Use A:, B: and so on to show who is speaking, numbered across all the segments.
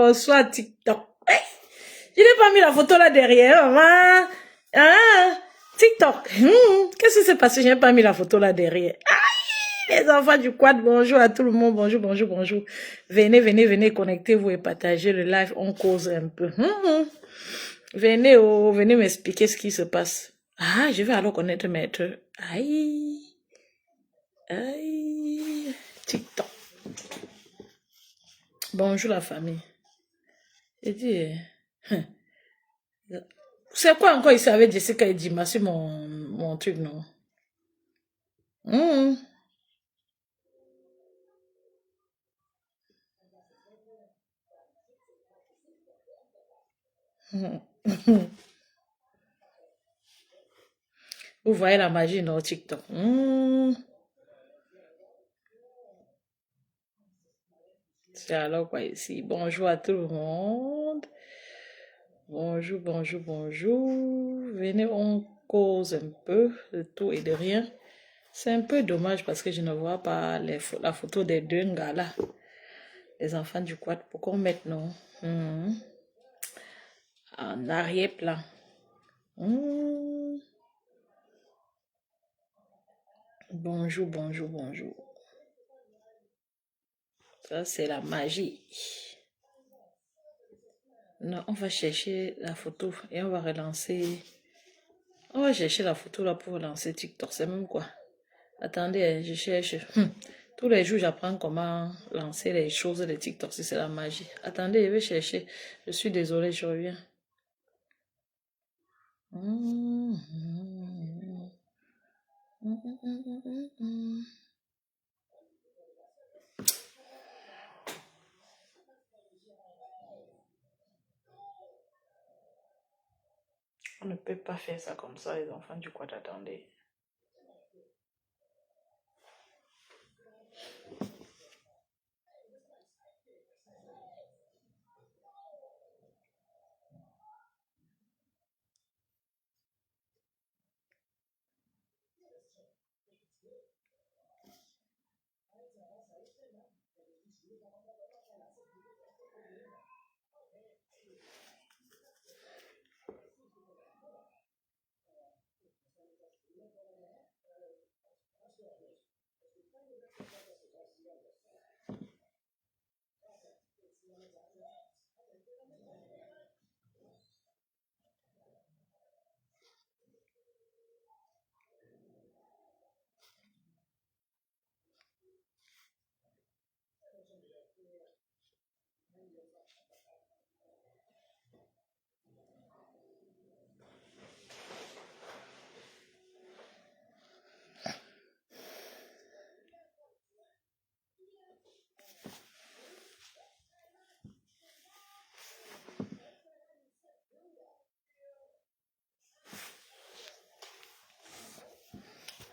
A: Bonsoir TikTok. Hey, je n'ai pas mis la photo là derrière, maman. Hein? TikTok. Qu'est-ce qui s'est passé? Je n'ai pas mis la photo là derrière. Aïe, les enfants du quad, bonjour à tout le monde. Bonjour, bonjour, bonjour. Venez, venez, venez, connectez-vous et partagez le live. On cause un peu. Venez, oh, venez m'expliquer ce qui se passe. Ah, je vais alors connaître maître. Aïe. Aïe. TikTok. Bonjour la famille. J'ai dit, c'est quoi encore ici avec Jessica et Dima sur mon truc, non? Vous voyez la magie dans TikTok. C'est alors quoi ici? Bonjour à tout le monde. Bonjour, bonjour, bonjour. Venez, on cause un peu de tout et de rien. C'est un peu dommage parce que je ne vois pas la photo des deux gars là. Les enfants du quad. Pourquoi on met non? En arrière-plan. Bonjour, bonjour, bonjour. Ça, c'est la magie. Non, on va chercher la photo et on va relancer. On va chercher la photo là pour relancer TikTok. C'est même quoi? Attendez, je cherche. Tous les jours, j'apprends comment lancer les choses de TikTok. Si c'est la magie. Attendez, je vais chercher. Je suis désolée, je reviens. On ne peut pas faire ça comme ça, les enfants du quad. Attendez.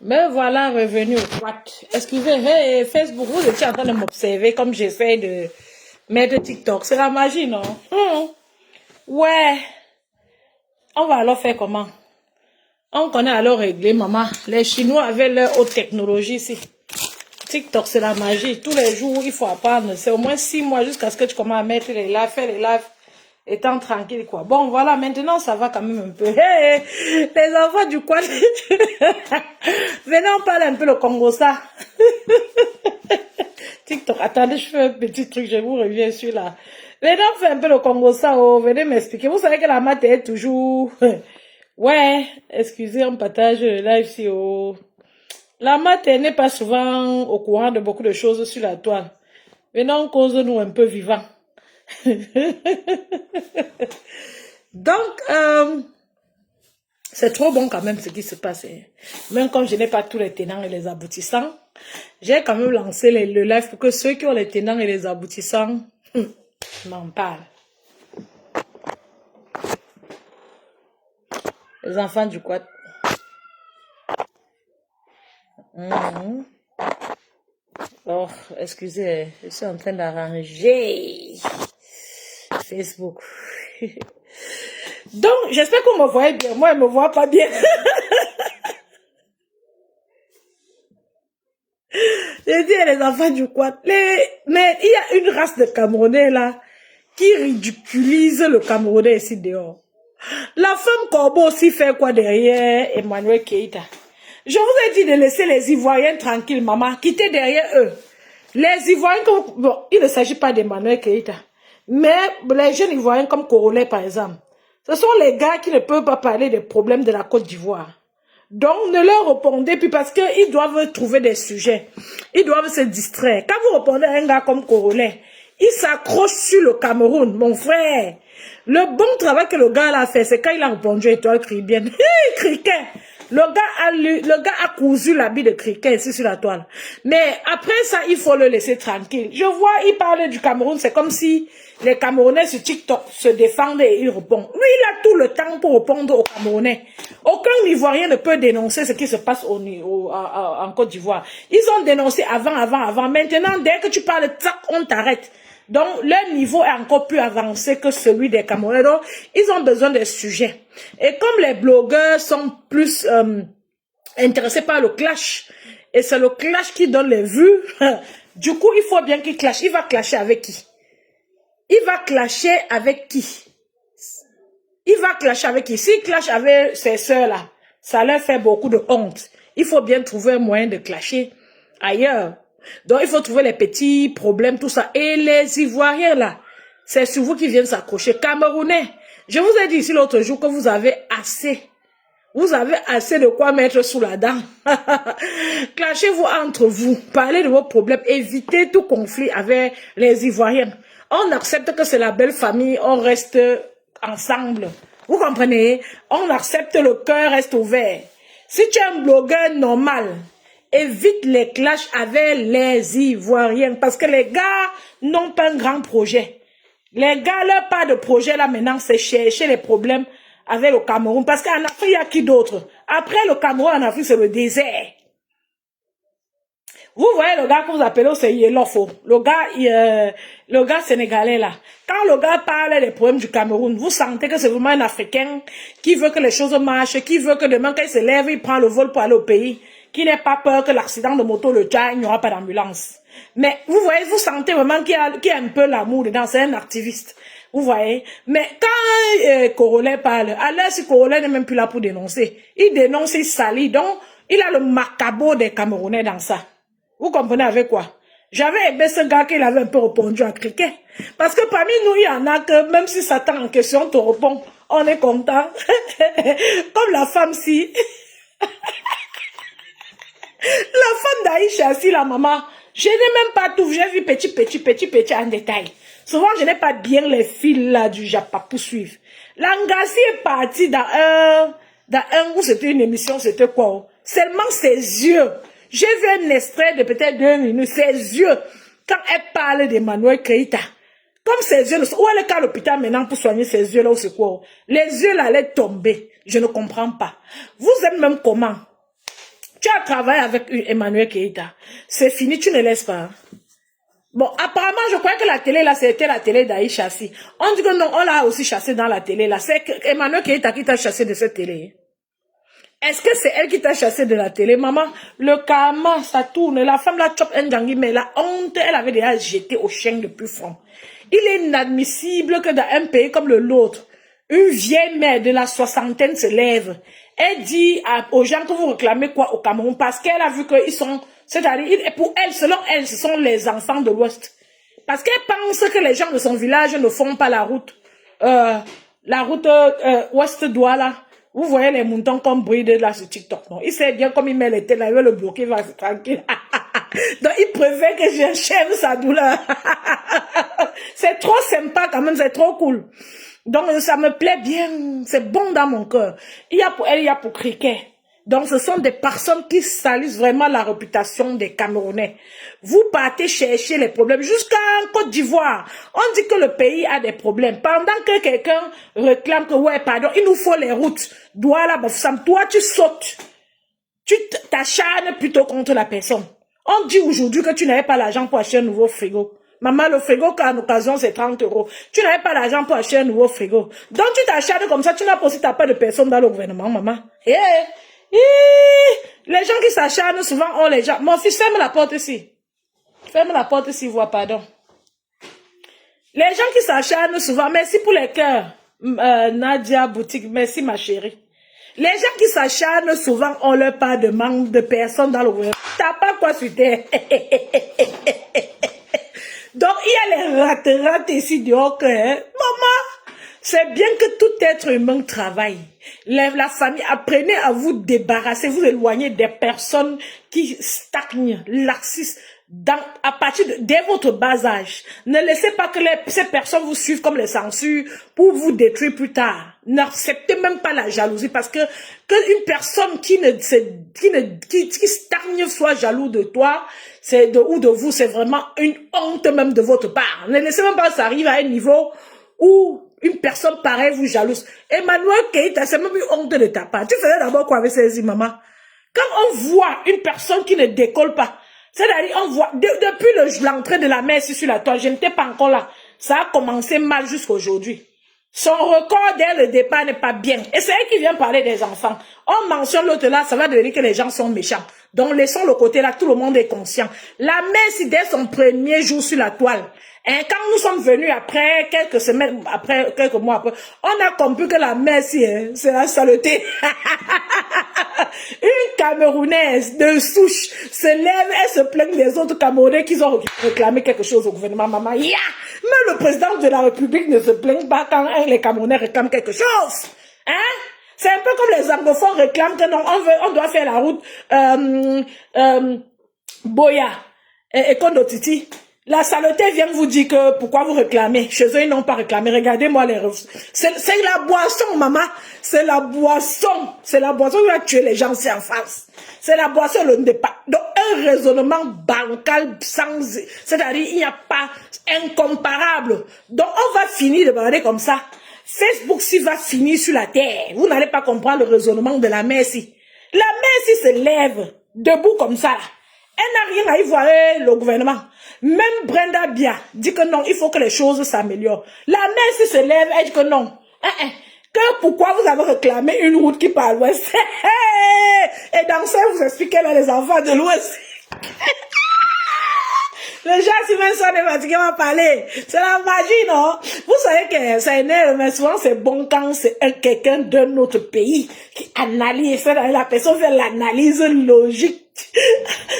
A: Me voilà revenu au quad. Excusez, hey, Facebook, vous étiez en train de m'observer comme j'essaie de mettre TikTok. C'est la magie, non? Ouais. On va alors faire comment? On connaît alors régler, maman. Les Chinois avaient leur haute technologie ici. TikTok, c'est la magie. Tous les jours, il faut apprendre. C'est au moins 6 mois jusqu'à ce que tu commences à mettre les lives, faire les lives, étant tranquille, quoi. Bon, voilà, maintenant, ça va quand même un peu. Hey, les enfants du quad. Venez, on parle un peu le Congo, ça. TikTok, attendez, je fais un petit truc, je vous reviens sur là. Venez, on fait un peu le Congo, ça, oh, venez m'expliquer. Vous savez que la maths est toujours... Ouais, excusez, on partage le live si oh. La maths n'est pas souvent au courant de beaucoup de choses sur la toile. Venons, cause-nous un peu vivants. Donc, c'est trop bon quand même ce qui se passe. Même comme je n'ai pas tous les tenants et les aboutissants, j'ai quand même lancé le live pour que ceux qui ont les tenants et les aboutissants m'en parlent. Les enfants du quad. Oh, excusez, je suis en train d'arranger Facebook. Donc, j'espère qu'on me voyait bien. Moi, elle ne me voit pas bien. J'ai dit les enfants du quad. Mais il y a une race de Camerounais là qui ridiculise le Camerounais ici dehors. La femme Corbeau aussi fait quoi derrière Emmanuel Keïta? Je vous ai dit de laisser les Ivoiriens tranquilles, maman. Quittez derrière eux. Les Ivoiriens, bon, il ne s'agit pas d'Emmanuel Keïta. Mais les jeunes Ivoiriens comme Corolet, par exemple, ce sont les gars qui ne peuvent pas parler des problèmes de la Côte d'Ivoire. Donc, ne leur répondez plus parce qu'ils doivent trouver des sujets. Ils doivent se distraire. Quand vous répondez à un gars comme Corolet, il s'accroche sur le Cameroun, mon frère. Le bon travail que le gars a fait, c'est quand il a répondu à Étoile Cribienne. Il criquait. Le gars a cousu l'habit de criquet ici sur la toile. Mais après ça, il faut le laisser tranquille. Je vois, il parle du Cameroun, c'est comme si les Camerounais sur TikTok se défendent et il répond. Lui, il a tout le temps pour répondre aux Camerounais. Aucun Ivoirien ne peut dénoncer ce qui se passe en Côte d'Ivoire. Ils ont dénoncé avant. Maintenant, dès que tu parles, tac, on t'arrête. Donc, leur niveau est encore plus avancé que celui des Camerounais. Donc, ils ont besoin de sujets. Et comme les blogueurs sont plus intéressés par le clash, et c'est le clash qui donne les vues, du coup, il faut bien qu'il clash. Il va clasher avec qui? Il va clasher avec qui? Il va clasher avec qui? S'il clash avec ces sœurs-là, ça leur fait beaucoup de honte. Il faut bien trouver un moyen de clasher ailleurs. Donc, il faut trouver les petits problèmes, tout ça. Et les Ivoiriens, là, c'est sur vous qui viennent s'accrocher. Camerounais, je vous ai dit ici l'autre jour que vous avez assez. Vous avez assez de quoi mettre sous la dent. Clashez-vous entre vous. Parlez de vos problèmes. Évitez tout conflit avec les Ivoiriens. On accepte que c'est la belle famille. On reste ensemble. Vous comprenez? On accepte, le cœur reste ouvert. Si tu es un blogueur normal, évite les clashs avec les Ivoiriens. Parce que les gars n'ont pas un grand projet. Les gars, leur part de projet là maintenant, c'est chercher les problèmes avec le Cameroun. Parce qu'en Afrique, il y a qui d'autre? Après le Cameroun, en Afrique, c'est le désert. Vous voyez le gars que vous appelez, c'est Yelofo. Le gars sénégalais là. Quand le gars parle des problèmes du Cameroun, vous sentez que c'est vraiment un Africain qui veut que les choses marchent, qui veut que demain, quand il se lève, il prend le vol pour aller au pays, qui n'a pas peur que l'accident de moto le tue, il n'y aura pas d'ambulance. Mais vous voyez, vous sentez vraiment qu'il y a un peu l'amour dedans, c'est un activiste. Vous voyez? Mais quand Corolet parle, alors si Corolet n'est même plus là pour dénoncer, il dénonce, il salit, donc il a le macabre des Camerounais dans ça. Vous comprenez avec quoi? J'avais aimé ce gars qu'il avait un peu répondu à cricket. Parce que parmi nous, il y en a que même si Satan en question te répond, on est content. Comme la femme si. La femme d'Aïcha, si la maman, je n'ai même pas tout, j'ai vu petit en détail. Souvent, je n'ai pas bien les fils là du Japon pour suivre. L'Angassi est parti dans un où c'était une émission, c'était quoi? Seulement ses yeux. J'ai vu un extrait de peut-être 2 minutes, ses yeux, quand elle parle d'Emmanuel Keïta. Comme ses yeux, où elle est à l'hôpital maintenant pour soigner ses yeux là, ou c'est quoi? Les yeux là allaient tomber. Je ne comprends pas. Vous êtes même comment? Tu as travaillé avec Emmanuel Keïta. C'est fini, tu ne laisses pas. Hein? Bon, apparemment, je croyais que la télé, là, c'était la télé d'Aïcha Chassi. On dit que non, on l'a aussi chassé dans la télé, là. C'est Emmanuel Keïta qui t'a chassé de cette télé. Est-ce que c'est elle qui t'a chassé de la télé? Maman, le karma, ça tourne. La femme, la chope Ndjangi, mais la honte, elle avait déjà jeté au chien le plus fond. Il est inadmissible que dans un pays comme le nôtre, une vieille mère de la soixantaine se lève. Elle dit aux gens que vous réclamez quoi au Cameroun parce qu'elle a vu qu'ils sont, c'est-à-dire, pour elle, selon elle, ce sont les enfants de l'Ouest. Parce qu'elle pense que les gens de son village ne font pas la route Ouest-Douala. Vous voyez les moutons comme bride là sur TikTok, non? Il sait bien comme il met les têtes là, il veut le bloquer, il va être tranquille. Donc il préfère que j'enchaîne sa douleur. C'est trop sympa quand même, c'est trop cool. Donc ça me plaît bien, c'est bon dans mon cœur. Il y a pour elle, il y a pour Cricket. Donc ce sont des personnes qui salissent vraiment la réputation des Camerounais. Vous partez chercher les problèmes jusqu'en Côte d'Ivoire. On dit que le pays a des problèmes. Pendant que quelqu'un réclame que ouais, pardon, il nous faut les routes. Douala, Bafoussam, toi tu sautes. Tu t'acharnes plutôt contre la personne. On dit aujourd'hui que tu n'avais pas l'argent pour acheter un nouveau frigo. Maman, le frigo, qu'à l'occasion, c'est 30 €. Tu n'avais pas l'argent pour acheter un nouveau frigo. Donc, tu t'acharnes comme ça, tu n'as pas aussi pas de personne dans le gouvernement, maman. Les gens qui s'acharnent souvent ont les gens. Mon fils, ferme la porte ici. Ferme la porte ici, vois, pardon. Les gens qui s'acharnent souvent, merci pour les cœurs. Nadia Boutique, merci ma chérie. Les gens qui s'acharnent souvent ont leur part de manque de personnes dans le gouvernement. T'as pas quoi sur terre. Donc, il y a les rates ici dehors que, hein, maman, c'est bien que tout être humain travaille. La famille, apprenez à vous débarrasser, vous éloigner des personnes qui stagnent, laxisent, à partir de dès votre bas âge. Ne laissez pas que ces personnes vous suivent comme les censures pour vous détruire plus tard. N'acceptez même pas la jalousie parce que une personne qui stagne soit jaloux de toi, ou de vous, c'est vraiment une honte même de votre part. Ne laissez même pas que ça arrive à un niveau où une personne pareille vous jalouse. Emmanuel Keïta, c'est même une honte de ta part. Tu faisais d'abord quoi avec ces maman? Quand on voit une personne qui ne décolle pas, c'est-à-dire on voit, depuis l'entrée de la mer sur la toile, je n'étais pas encore là. Ça a commencé mal jusqu'à aujourd'hui. Son record dès le départ n'est pas bien. Et c'est elle qui vient parler des enfants. On mentionne l'autre là, ça va devenir que les gens sont méchants. Donc laissons le côté là, tout le monde est conscient. La mère, dès son premier jour sur la toile, hein, quand nous sommes venus après quelques semaines, après quelques mois après, on a compris que la mère, hein, c'est la saleté. Une Camerounaise de souche se lève et se plaint des autres Camerounais qui ont réclamé quelque chose au gouvernement. Maman, yeah! Mais le président de la République ne se plaint pas quand les Camerounais réclament quelque chose. Hein? C'est un peu comme les anglophones réclament que non, on doit faire la route Boya et Kondotiti. La saleté vient vous dire que pourquoi vous réclamez. Chez eux, ils n'ont pas réclamé. Regardez-moi les refus. C'est la boisson, maman. C'est la boisson. C'est la boisson qui va tuer les gens ici en face. C'est la boisson, le départ. Donc, un raisonnement bancal sans... C'est-à-dire, il n'y a pas incomparable. Donc, on va finir de parler comme ça. Facebook, si va finir sur la terre, vous n'allez pas comprendre le raisonnement de la Messi. La Messi se lève, debout comme ça. Elle n'a rien à y voir le gouvernement. Même Brenda Bia dit que non, il faut que les choses s'améliorent. La Messi se lève, elle dit que non. Que pourquoi vous avez réclamé une route qui part à l'ouest? Et dans ça, vous expliquez là les enfants de l'ouest. Les gens, si même sont fatigués, vont parler. C'est la magie, non? Vous savez que ça énerve, mais souvent c'est bon quand c'est quelqu'un d'un autre pays qui analyse. La personne fait l'analyse logique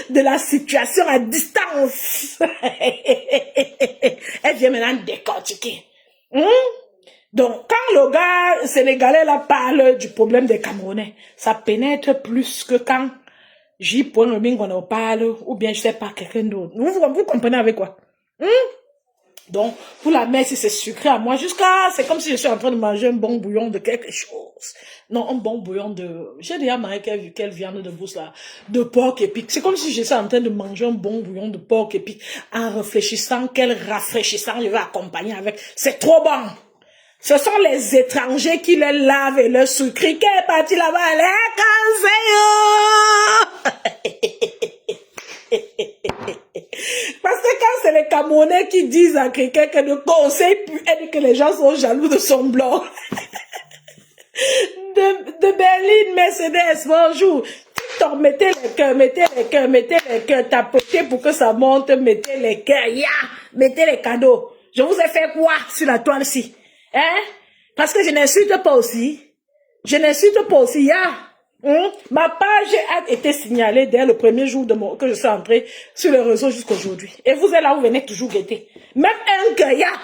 A: de la situation à distance. Elle vient maintenant décortiquer. Donc, quand le gars sénégalais là parle du problème des Camerounais, ça pénètre plus que quand J. Reming on en parle, ou bien je sais pas, quelqu'un d'autre. Vous comprenez avec quoi? Donc, pour la mère, si c'est sucré à moi, c'est comme si je suis en train de manger un bon bouillon de quelque chose. Non, un bon bouillon de, j'ai déjà mangé quelle viande de bouche là, de porc épic. C'est comme si j'étais en train de manger un bon bouillon de porc épic, en réfléchissant quel rafraîchissant je vais accompagner avec. C'est trop bon! Ce sont les étrangers qui les lavent et le sucre. Qui est parti là-bas? Parce que quand c'est les Camerounais qui disent à quelqu'un que le conseil pue et que les gens sont jaloux de son blanc. de Berlin, Mercedes, bonjour. TikTok, mettez les cœurs, tapotez pour que ça monte, mettez les cœurs, mettez les cadeaux. Je vous ai fait quoi sur la toile-ci? Hein? Parce que je n'insulte pas aussi. Ma page a été signalée dès le premier jour que je suis entrée sur les réseaux jusqu'à aujourd'hui. Et vous êtes là, vous venez toujours guetter. Même un gars.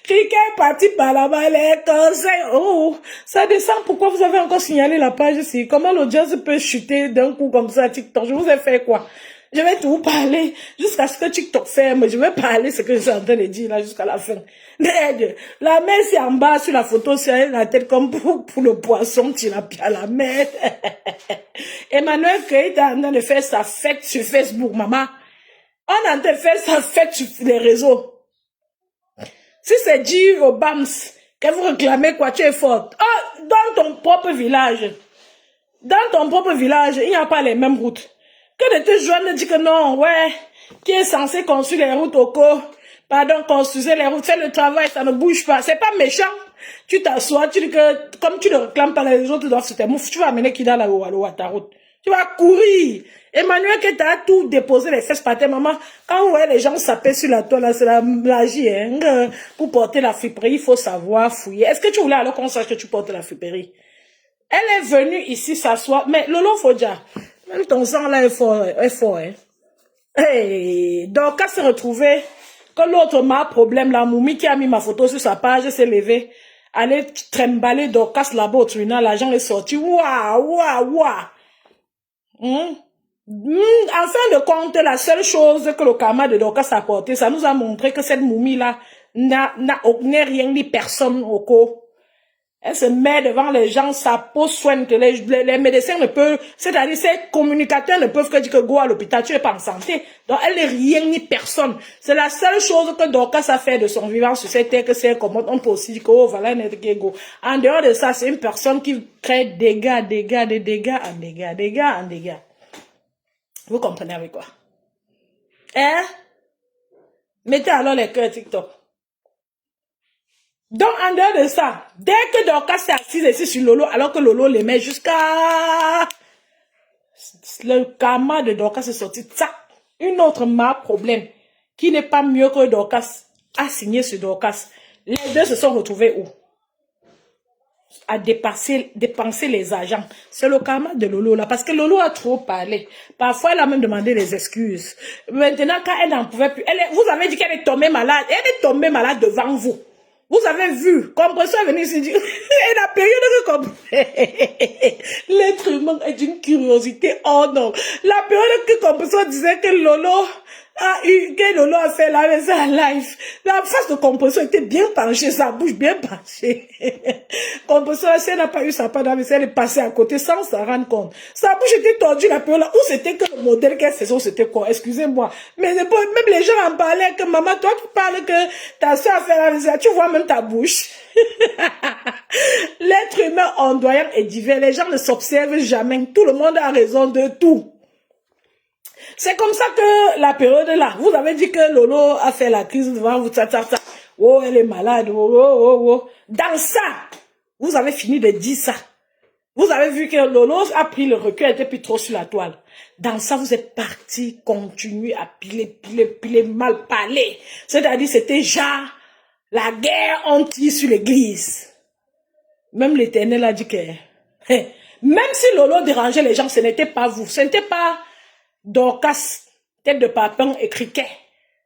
A: Quelqu'un est parti par là-bas, les conseils. Oh, ça descend. Pourquoi vous avez encore signalé la page ici? Comment l'audience peut chuter d'un coup comme ça à TikTok? Je vous ai fait quoi? Je vais tout parler jusqu'à ce que TikTok ferme. Je vais parler ce que je suis en train de dire là jusqu'à la fin. La mer c'est en bas sur la photo, c'est la tête comme pour le poisson, tu l'as à la mer. Emmanuel Keïta est en train de faire sa fête sur Facebook, maman. On est en train de faire sa fête sur les réseaux. Si c'est dit au BAMS que vous réclamez quoi, tu es forte. Oh, dans ton propre village, il n'y a pas les mêmes routes. Que de te joindre dit que non, ouais, qui est censé construire les routes au co, pardon, construisez les routes, fais le travail, ça ne bouge pas. C'est pas méchant. Tu t'assois, tu dis que, comme tu ne réclames pas les autres doivent se terminer, tu vas amener qui dans la ta route. Tu vas courir. Emmanuel, que tu as tout déposé les fesses par terre, maman. Quand vous voyez les gens s'appellent sur la toile, c'est la magie. Hein? Pour porter la friperie, il faut savoir fouiller. Est-ce que tu voulais alors qu'on sache que tu portes la friperie? Elle est venue ici s'asseoir. Mais Lolo Fodja, même ton sang là est fort. Hein? Hey, donc, quand s'est retrouvé, que l'autre m'a problème, la Moumi qui a mis ma photo sur sa page s'est levée, allait tremballer Dorcas là-bas au tribunal, l'argent est sorti. Waouh, waouh, waouh. En fin de compte, la seule chose que le karma de Dorcas a apporté, ça nous a montré que cette Moumi-là n'est rien ni personne au co. Elle se met devant les gens, sa peau soigne, que les médecins ne peuvent, c'est-à-dire ces communicateurs ne peuvent que dire que go à l'hôpital, tu es pas en santé. Donc elle n'est rien ni personne. C'est la seule chose que Dorcas a fait de son vivant sur cette terre, que c'est comme on peut aussi dire que oh voilà go. En dehors de ça, c'est une personne qui crée dégâts en dégâts. Vous comprenez avec quoi? Hein? Mettez alors les cœurs TikTok. Donc, en dehors de ça, dès que Dorcas s'est assise ici sur Lolo, alors que Lolo les met jusqu'à... Le karma de Dorcas est sorti. Ça, une autre problème, qui n'est pas mieux que Dorcas, a signé sur Dorcas. Les deux se sont retrouvés où? À dépenser les agents. C'est le karma de Lolo là, parce que Lolo a trop parlé. Parfois, elle a même demandé des excuses. Maintenant, quand elle n'en pouvait plus, vous avez dit qu'elle est tombée malade. Elle est tombée malade devant vous. Vous avez vu, Compresseur est venu ici dire, et la période que l'être humain est d'une curiosité hors norme. La période que Compresseur disait que Lolo a fait la vaisselle en live. La face de Compresseur était bien penchée, sa bouche bien penchée. Compresseur, si elle n'a pas eu sa part d'avancée, elle est passée à côté sans s'en rendre compte. Sa bouche était tordue, la période là, où c'était que le modèle qu'elle faisait, c'était quoi? Excusez-moi. Mais même les gens en parlaient que maman, toi qui parles que ta soeur a fait la vaisselle, tu vois même ta bouche. L'être humain ondoyant est divers. Les gens ne s'observent jamais. Tout le monde a raison de tout. C'est comme ça que la période là, vous avez dit que Lolo a fait la crise devant vous, oh, elle est malade, oh. Dans ça, vous avez fini de dire ça. Vous avez vu que Lolo a pris le recul, elle était plus trop sur la toile. Dans ça, vous êtes parti continuer à piler, mal parler. C'est-à-dire, c'était genre la guerre anti sur l'église. Même l'Éternel a dit que, même si Lolo dérangeait les gens, ce n'était pas vous. Ce n'était pas Dorcas, tête de papin et criquet.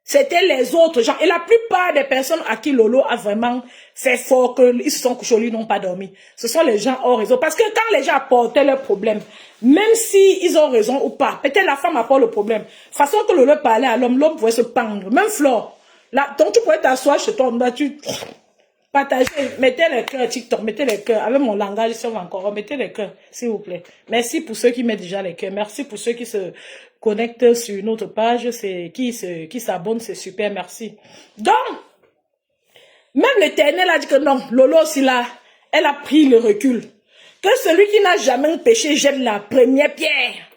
A: C'était les autres gens. Et la plupart des personnes à qui Lolo a vraiment fait fort, qu'ils se sont couchés au lit, n'ont pas dormi. Ce sont les gens hors raison. Parce que quand les gens apportaient leurs problèmes, même si ils ont raison ou pas, peut-être la femme apporte le problème. Façon que Lolo parlait à l'homme, l'homme pouvait se pendre. Même Flore. Là, donc tu pouvais t'asseoir chez toi, là, tu partagez, mettez les cœurs TikTok, mettez les cœurs. Avec mon langage, si on va encore, mettez les cœurs, s'il vous plaît. Merci pour ceux qui mettent déjà les cœurs. Merci pour ceux qui se connectent sur notre page, qui s'abonnent, c'est super, merci. Donc, même l'Éternel a dit que non, Lolo aussi là, elle a pris le recul. Que celui qui n'a jamais péché jette la première pierre.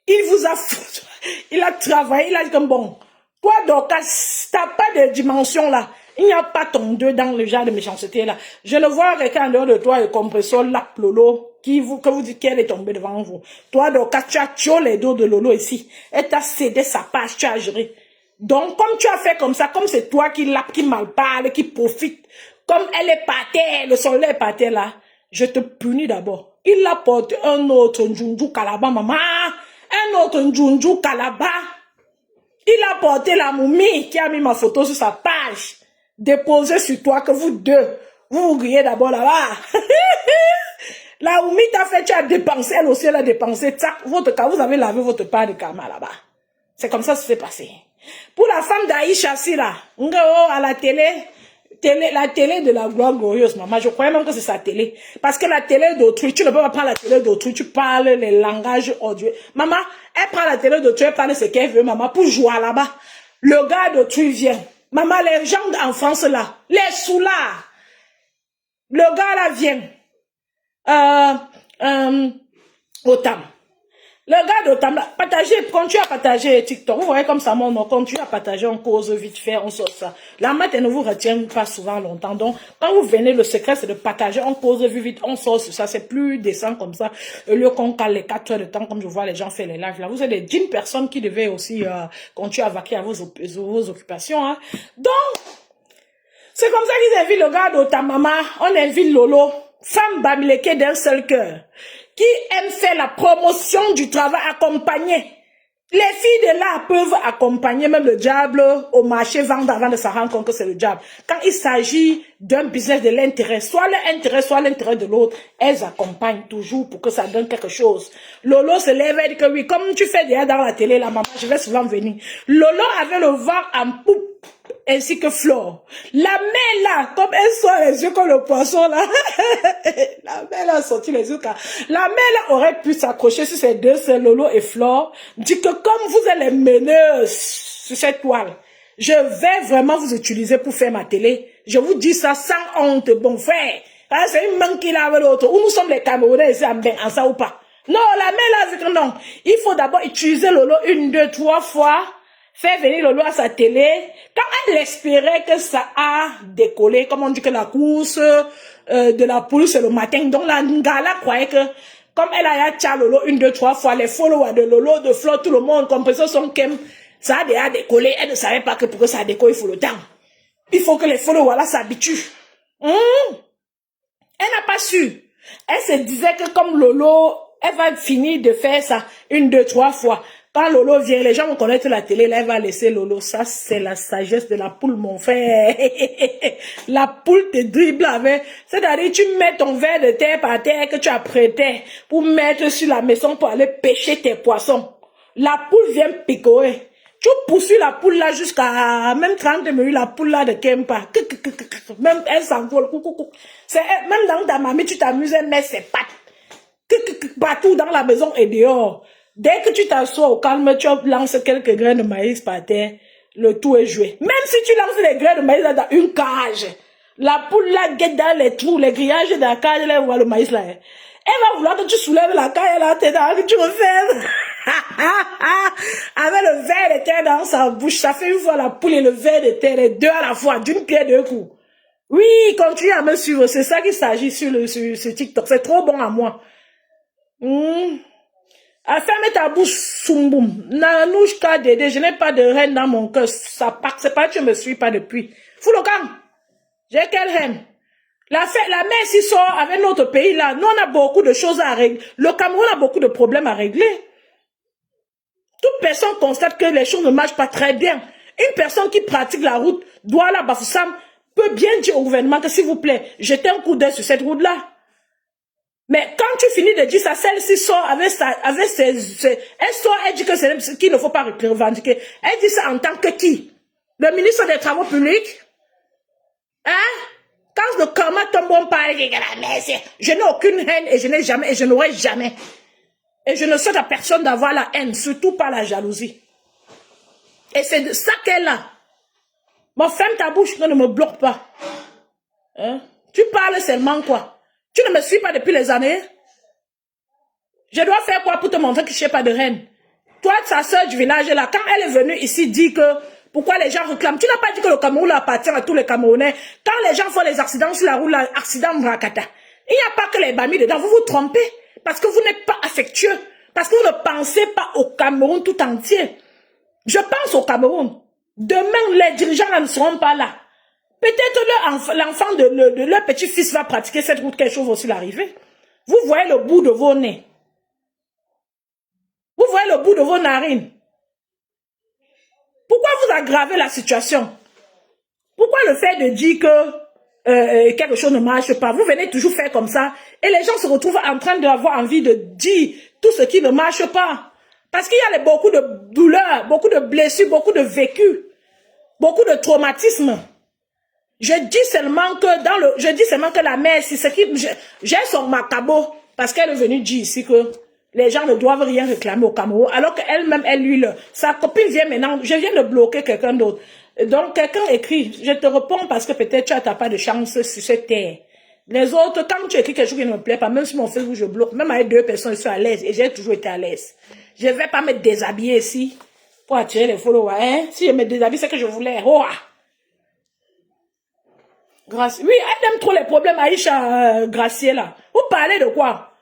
A: Il vous a foutu, il a travaillé, il a dit comme bon, toi Dorcas, t'as pas de dimension là. Il n'y a pas ton deux dans le genre de méchanceté là. Je ne vois quelqu'un en dehors de toi et Compresseur là, Lolo, que vous dites qu'elle est tombée devant vous. Toi, Dorcas, tu as tué les dos de Lolo ici. Elle t'a cédé sa page, tu as géré. Donc, comme tu as fait comme ça, comme c'est toi qui mal parle, qui profite, comme elle est par terre, le soleil est par terre là, je te punis d'abord. Il a porté un autre Njunju Kalaba, maman. Un autre Njunju Kalaba. Il a porté la Moumi qui a mis ma photo sur sa page. Déposé sur toi que vous deux, vous riez d'abord là-bas. La Moumi t'a fait, tu as dépensé, elle aussi elle a dépensé. Tac, votre cas, vous avez lavé votre part de karma là-bas. C'est comme ça que ça s'est passé. Pour la femme d'Aïcha, si là, à la la télé de la gloire glorieuse, maman, je croyais même que c'est sa télé. Parce que la télé d'autrui, tu ne peux pas prendre la télé d'autrui, tu parles les langages odieux. Maman, elle prend la télé d'autrui, elle parle ce qu'elle veut, maman, pour jouer là-bas. Le gars d'autrui vient. Maman, les gens en France là, les soulards. Le gars là vient. Autant. Le gars de Tamla, partagez, continuez à partager TikTok. Vous voyez comme ça, mon nom, continuez à partager, on cause vite fait, on sort ça. La maths ne vous retient pas souvent longtemps. Donc, quand vous venez, le secret, c'est de partager, on cause vite, on sort sur ça. C'est plus décent comme ça. Au lieu qu'on cale les 4 heures de temps, comme je vois les gens faire les lives là. Vous êtes des 10 personnes qui devaient aussi continuer à vaquer à vos occupations. Hein. Donc, c'est comme ça qu'ils invitent le gars de ta maman. On invite Lolo, femme bamileke d'un seul cœur, qui aime faire la promotion du travail accompagné. Les filles de là peuvent accompagner même le diable au marché, vendre avant de se rendre compte que c'est le diable. Quand il s'agit d'un business de l'intérêt, soit l'intérêt, soit l'intérêt de l'autre, elles accompagnent toujours pour que ça donne quelque chose. Lolo se lève et dit que oui, comme tu fais déjà dans la télé, la maman, je vais souvent venir. Lolo avait le vent en poupe, ainsi que Flore. La mère là, comme elle sort les yeux comme le poisson là, la mère là a sorti les yeux car la mère là aurait pu s'accrocher sur ces deux, c'est Lolo et Flore, dit que comme vous êtes les meneuses sur cette toile, je vais vraiment vous utiliser pour faire ma télé. Je vous dis ça sans honte, bon frère. C'est une main qui lave l'autre. Où nous sommes les Camerounais ici en ça ou pas? Non, la mère là dit que non. Il faut d'abord utiliser Lolo 1, 2, 3 fois. Faire venir Lolo à sa télé, quand elle espérait que ça a décollé, comme on dit que la course de la poule c'est le matin, donc la Ngala croyait que, comme elle a tcha Lolo 1, 2, 3 fois, les followers de Lolo, de Flo, tout le monde, compris son kem, ça a déjà décollé, elle ne savait pas que pour que ça décolle, il faut le temps. Il faut que les followers là s'habituent. Elle n'a pas su. Elle se disait que comme Lolo, elle va finir de faire ça 1, 2, 3 fois. Quand Lolo vient, les gens vont connaître la télé, là, elle va laisser Lolo. Ça, c'est la sagesse de la poule, mon frère. La poule te dribble avec. C'est-à-dire, tu mets ton verre de terre par terre que tu as prêté pour mettre sur la maison pour aller pêcher tes poissons. La poule vient picorer. Tu poursuis la poule là jusqu'à même 30 minutes, la poule là de Kempa. Même elle s'envole. Même dans ta mamie, tu t'amuses, elle met ses pattes. Partout dans la maison et dehors. Dès que tu t'assois au calme, tu lances quelques grains de maïs par terre, le tout est joué. Même si tu lances les grains de maïs là dans une cage, la poule là guette dans les trous, les grillages de la cage, là, elle voit le maïs là. Elle va vouloir que tu soulèves la cage là, que tu refermes. Avec le verre de terre dans sa bouche, ça fait une fois la poule et le verre de terre, les deux à la fois, d'une pierre deux coups. Oui, continue à me suivre, c'est ça qu'il s'agit sur TikTok, c'est trop bon à moi. Ferme ta bouche, Sumboum. Nanouchka Dédé, je n'ai pas de reine dans mon cœur. Ça part, c'est pas que tu me suis pas depuis. Fous le camp. J'ai quelle reine? La mère s'y sort avec notre pays là. Nous, on a beaucoup de choses à régler. Le Cameroun a beaucoup de problèmes à régler. Toute personne constate que les choses ne marchent pas très bien. Une personne qui pratique la route, Douala Bafoussam, peut bien dire au gouvernement que s'il vous plaît, jetez un coup d'œil sur cette route là. Mais quand tu finis de dire ça, celle-ci sort elle sort, elle dit que c'est ce qu'il ne faut pas revendiquer. Elle dit ça en tant que qui? Le ministre des Travaux publics? Hein? Quand le karma tombe, on parle de la messe. Je n'ai aucune haine et je n'ai jamais, et je n'aurai jamais. Et je ne souhaite à personne d'avoir la haine, surtout pas la jalousie. Et c'est de ça qu'elle a. Bon, ferme ta bouche, ne me bloque pas. Hein? Tu parles seulement quoi? Tu ne me suis pas depuis les années? Je dois faire quoi pour te montrer que je n'ai pas de reine? Toi, ta soeur du village, là, quand elle est venue ici dire que pourquoi les gens réclament, tu n'as pas dit que le Cameroun appartient à tous les Camerounais. Quand les gens font les accidents sur la route, accident Mrakata, il n'y a pas que les Bamis dedans. Vous vous trompez parce que vous n'êtes pas affectueux. Parce que vous ne pensez pas au Cameroun tout entier. Je pense au Cameroun. Demain, les dirigeants ne seront pas là. Peut-être l'enfant de leur petit-fils va pratiquer cette route, quelque chose aussi l'arriver. Vous voyez le bout de vos nez. Vous voyez le bout de vos narines. Pourquoi vous aggravez la situation? Pourquoi le fait de dire que quelque chose ne marche pas? Vous venez toujours faire comme ça et les gens se retrouvent en train d'avoir envie de dire tout ce qui ne marche pas. Parce qu'il y a beaucoup de douleurs, beaucoup de blessures, beaucoup de vécus, beaucoup de traumatismes. Je dis seulement que la mère, c'est ce qui, j'ai son macabo, parce qu'elle est venue dire ici que les gens ne doivent rien réclamer au Cameroun, alors qu'elle-même, sa copine vient maintenant, je viens de bloquer quelqu'un d'autre. Donc, quelqu'un écrit, je te réponds parce que peut-être tu n'as pas de chance sur cette terre. Les autres, quand tu écris quelque chose qui ne me plaît pas, même sur mon Facebook, je bloque. Même avec 2 personnes, je suis à l'aise. Et j'ai toujours été à l'aise. Je ne vais pas me déshabiller ici pour attirer les followers. Hein? Si je me déshabille, c'est que je voulais. Oh! Grâce. Oui, elle aime trop les problèmes, Aïcha Gracier, là. Vous parlez de quoi?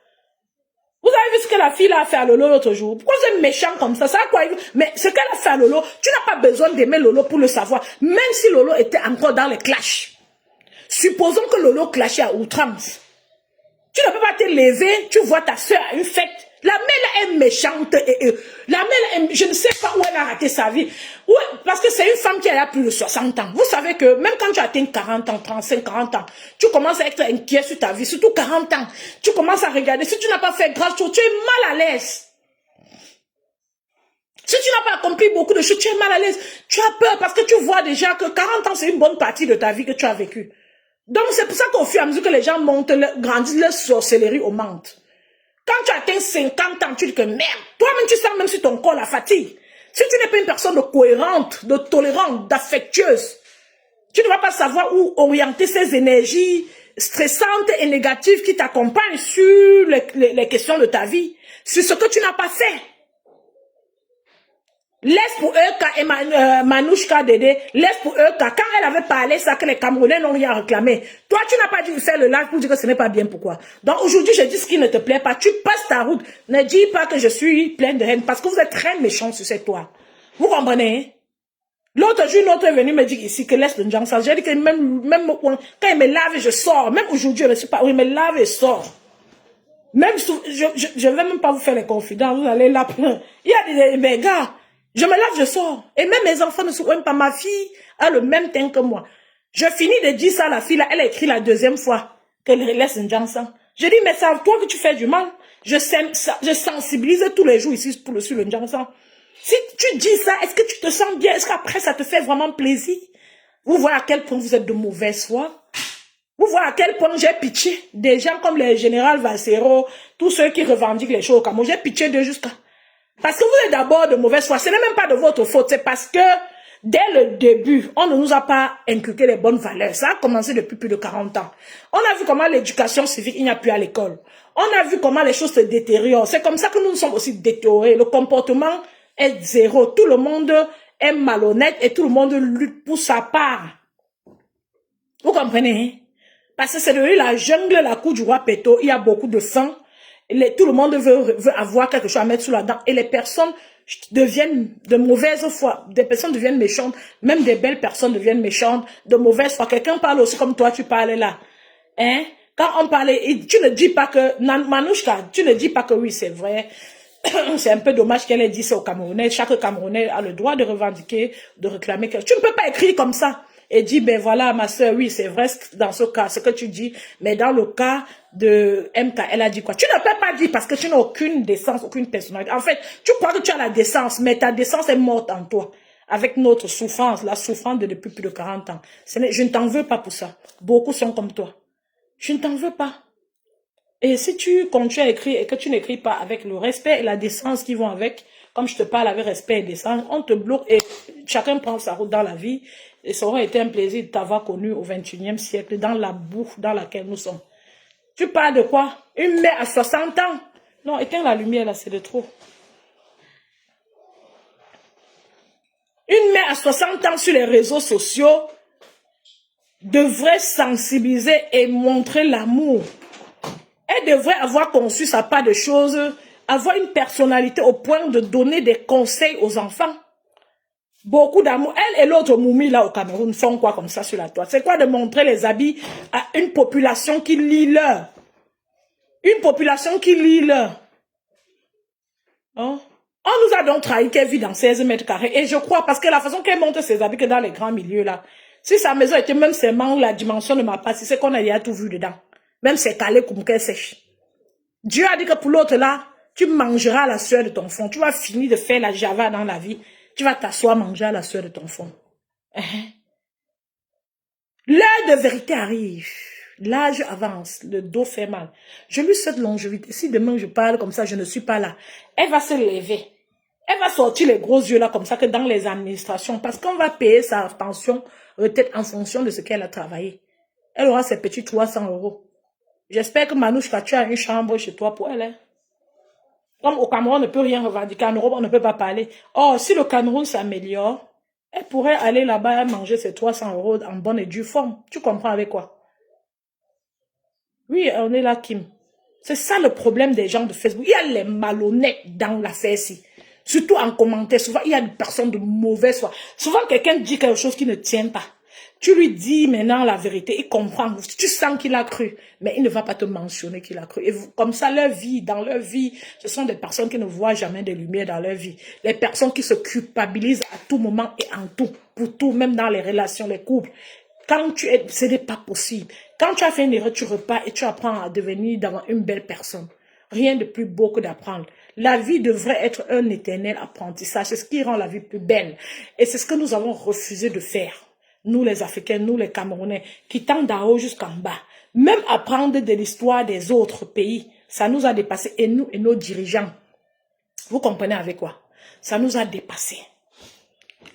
A: Vous avez vu ce que la fille a fait à Lolo l'autre jour? Pourquoi vous êtes méchant comme ça? Ça quoi? Mais ce qu'elle a fait à Lolo, tu n'as pas besoin d'aimer Lolo pour le savoir. Même si Lolo était encore dans les clashs. Supposons que Lolo clashait à outrance. Tu ne peux pas te lever, tu vois ta soeur à une fête. La mère est méchante. La mère, je ne sais pas où elle a raté sa vie. Ouais, parce que c'est une femme qui a plus de 60 ans. Vous savez que même quand tu atteins 40 ans, 35, 40 ans, tu commences à être inquiet sur ta vie, surtout 40 ans. Tu commences à regarder. Si tu n'as pas fait grave chose, tu es mal à l'aise. Si tu n'as pas accompli beaucoup de choses, tu es mal à l'aise. Tu as peur parce que tu vois déjà que 40 ans, c'est une bonne partie de ta vie que tu as vécue. Donc, c'est pour ça qu'au fur et à mesure que les gens montent, grandissent, leur sorcellerie augmente. Quand tu atteins 50 ans, tu dis que merde, toi-même, tu sens même sur ton corps la fatigue. Si tu n'es pas une personne de cohérente, de tolérante, d'affectueuse, tu ne vas pas savoir où orienter ces énergies stressantes et négatives qui t'accompagnent sur les questions de ta vie, sur ce que tu n'as pas fait. Laisse pour eux, Manouchka Dédé, laisse pour eux, quand elle avait parlé ça, que les Camerounais n'ont rien réclamé. Toi, tu n'as pas dû faire le live pour dire que ce n'est pas bien, pourquoi? Donc aujourd'hui, je dis ce qui ne te plaît pas. Tu passes ta route. Ne dis pas que je suis pleine de haine, parce que vous êtes très méchants sur cette toile. Vous comprenez? L'autre jour, l'autre est venu me dire ici que laisse le Jansan. J'ai dit que même quand il me lave, je sors. Même aujourd'hui, je ne suis pas, il me lave et sort. Même, je ne vais même pas vous faire les confidences. Vous allez là. Il y a des gars. Je me lave, je sors. Et même mes enfants ne sont même pas. Ma fille a le même teint que moi. Je finis de dire ça à la fille, là, elle a écrit la 2e fois qu'elle laisse un Jansan. Je dis, mais c'est à toi que tu fais du mal. Je sensibilise tous les jours ici sur le Jansan. Si tu dis ça, est-ce que tu te sens bien? Est-ce qu'après ça te fait vraiment plaisir? Vous voyez à quel point vous êtes de mauvaise foi? Vous voyez à quel point j'ai pitié des gens comme le général Valsero, tous ceux qui revendiquent les choses au Cameroun. J'ai pitié d'eux jusqu'à... Parce que vous êtes d'abord de mauvaise foi. Ce n'est même pas de votre faute. C'est parce que dès le début, on ne nous a pas inculqué les bonnes valeurs. Ça a commencé depuis plus de 40 ans. On a vu comment l'éducation civique, il n'y a plus à l'école. On a vu comment les choses se détériorent. C'est comme ça que nous sommes aussi détériorés. Le comportement est zéro. Tout le monde est malhonnête et tout le monde lutte pour sa part. Vous comprenez, hein? Parce que c'est devenu la jungle, la cour du roi Péto. Il y a beaucoup de sang. Tout le monde veut avoir quelque chose à mettre sous la dent. Et les personnes deviennent de mauvaise foi. Des personnes deviennent méchantes. Même des belles personnes deviennent méchantes. De mauvaise foi. Quelqu'un parle aussi comme toi, tu parlais là. Hein? Quand on parlait, tu ne dis pas que... Manouchka, tu ne dis pas que oui, c'est vrai. C'est un peu dommage qu'elle ait dit ça aux Camerounais. Chaque Camerounais a le droit de revendiquer, de réclamer quelque chose. Tu ne peux pas écrire comme ça. Et dire, ben voilà, ma soeur, oui, c'est vrai dans ce cas, ce que tu dis, mais dans le cas de MK, elle a dit quoi? Tu ne peux pas dire parce que tu n'as aucune décence, aucune personnalité. En fait, tu crois que tu as la décence, mais ta décence est morte en toi. Avec notre souffrance, la souffrance depuis plus de 40 ans. Je ne t'en veux pas pour ça. Beaucoup sont comme toi. Je ne t'en veux pas. Et si tu continues à écrire et que tu n'écris pas avec le respect et la décence qui vont avec, comme je te parle avec respect et décence, on te bloque et chacun prend sa route dans la vie. Et ça aurait été un plaisir de t'avoir connu au XXIe siècle, dans la boue dans laquelle nous sommes. Tu parles de quoi? Une mère à 60 ans? Non, éteins la lumière là, c'est de trop. Une mère à 60 ans sur les réseaux sociaux devrait sensibiliser et montrer l'amour. Elle devrait avoir conçu sa part de choses, avoir une personnalité au point de donner des conseils aux enfants. Beaucoup d'amour. Elle et l'autre Moumi là au Cameroun font quoi comme ça sur la toile? C'est quoi de montrer les habits à une population qui lit l'heure? Une population qui lit l'heure. Hein? On nous a donc trahi qu'elle vit dans 16 mètres carrés. Et je crois, parce que la façon qu'elle montre ses habits que dans les grands milieux là, si sa maison était même seulement la dimension de ma part, c'est qu'on a déjà tout vu dedans. Même c'est calé comme qu'elle sèche. Dieu a dit que pour l'autre là, tu mangeras la sueur de ton fond. Tu vas finir de faire la java dans la vie. Tu vas t'asseoir manger à la sueur de ton fond. L'heure de vérité arrive. L'âge avance. Le dos fait mal. Je lui souhaite longévité. Si demain je parle comme ça, je ne suis pas là. Elle va se lever. Elle va sortir les gros yeux là comme ça que dans les administrations. Parce qu'on va payer sa pension retraite en fonction de ce qu'elle a travaillé. Elle aura ses petits 300 €. J'espère que Manouchka, tu as une chambre chez toi pour elle. Hein. Comme au Cameroun, on ne peut rien revendiquer. En Europe, on ne peut pas parler. Or, si le Cameroun s'améliore, elle pourrait aller là-bas et manger ses 300 € en bonne et due forme. Tu comprends avec quoi? Oui, on est là, Kim. C'est ça le problème des gens de Facebook. Il y a les malhonnêtes dans l'affaire-ci. Surtout en commentaire. Souvent, il y a des personnes de mauvaise foi. Souvent, quelqu'un dit quelque chose qui ne tient pas. Tu lui dis maintenant la vérité, il comprend. Tu sens qu'il a cru, mais il ne va pas te mentionner qu'il a cru. Et comme ça, dans leur vie, ce sont des personnes qui ne voient jamais de lumière dans leur vie. Les personnes qui se culpabilisent à tout moment et en tout, pour tout, même dans les relations, les couples. Quand ce n'est pas possible. Quand tu as fait une erreur, tu repars et tu apprends à devenir une belle personne. Rien de plus beau que d'apprendre. La vie devrait être un éternel apprentissage. C'est ce qui rend la vie plus belle. Et c'est ce que nous avons refusé de faire. Nous les Africains, nous les Camerounais, qui tendent d'en haut jusqu'en bas. Même apprendre de l'histoire des autres pays, ça nous a dépassé. Et nous et nos dirigeants, vous comprenez avec quoi? Ça nous a dépassé.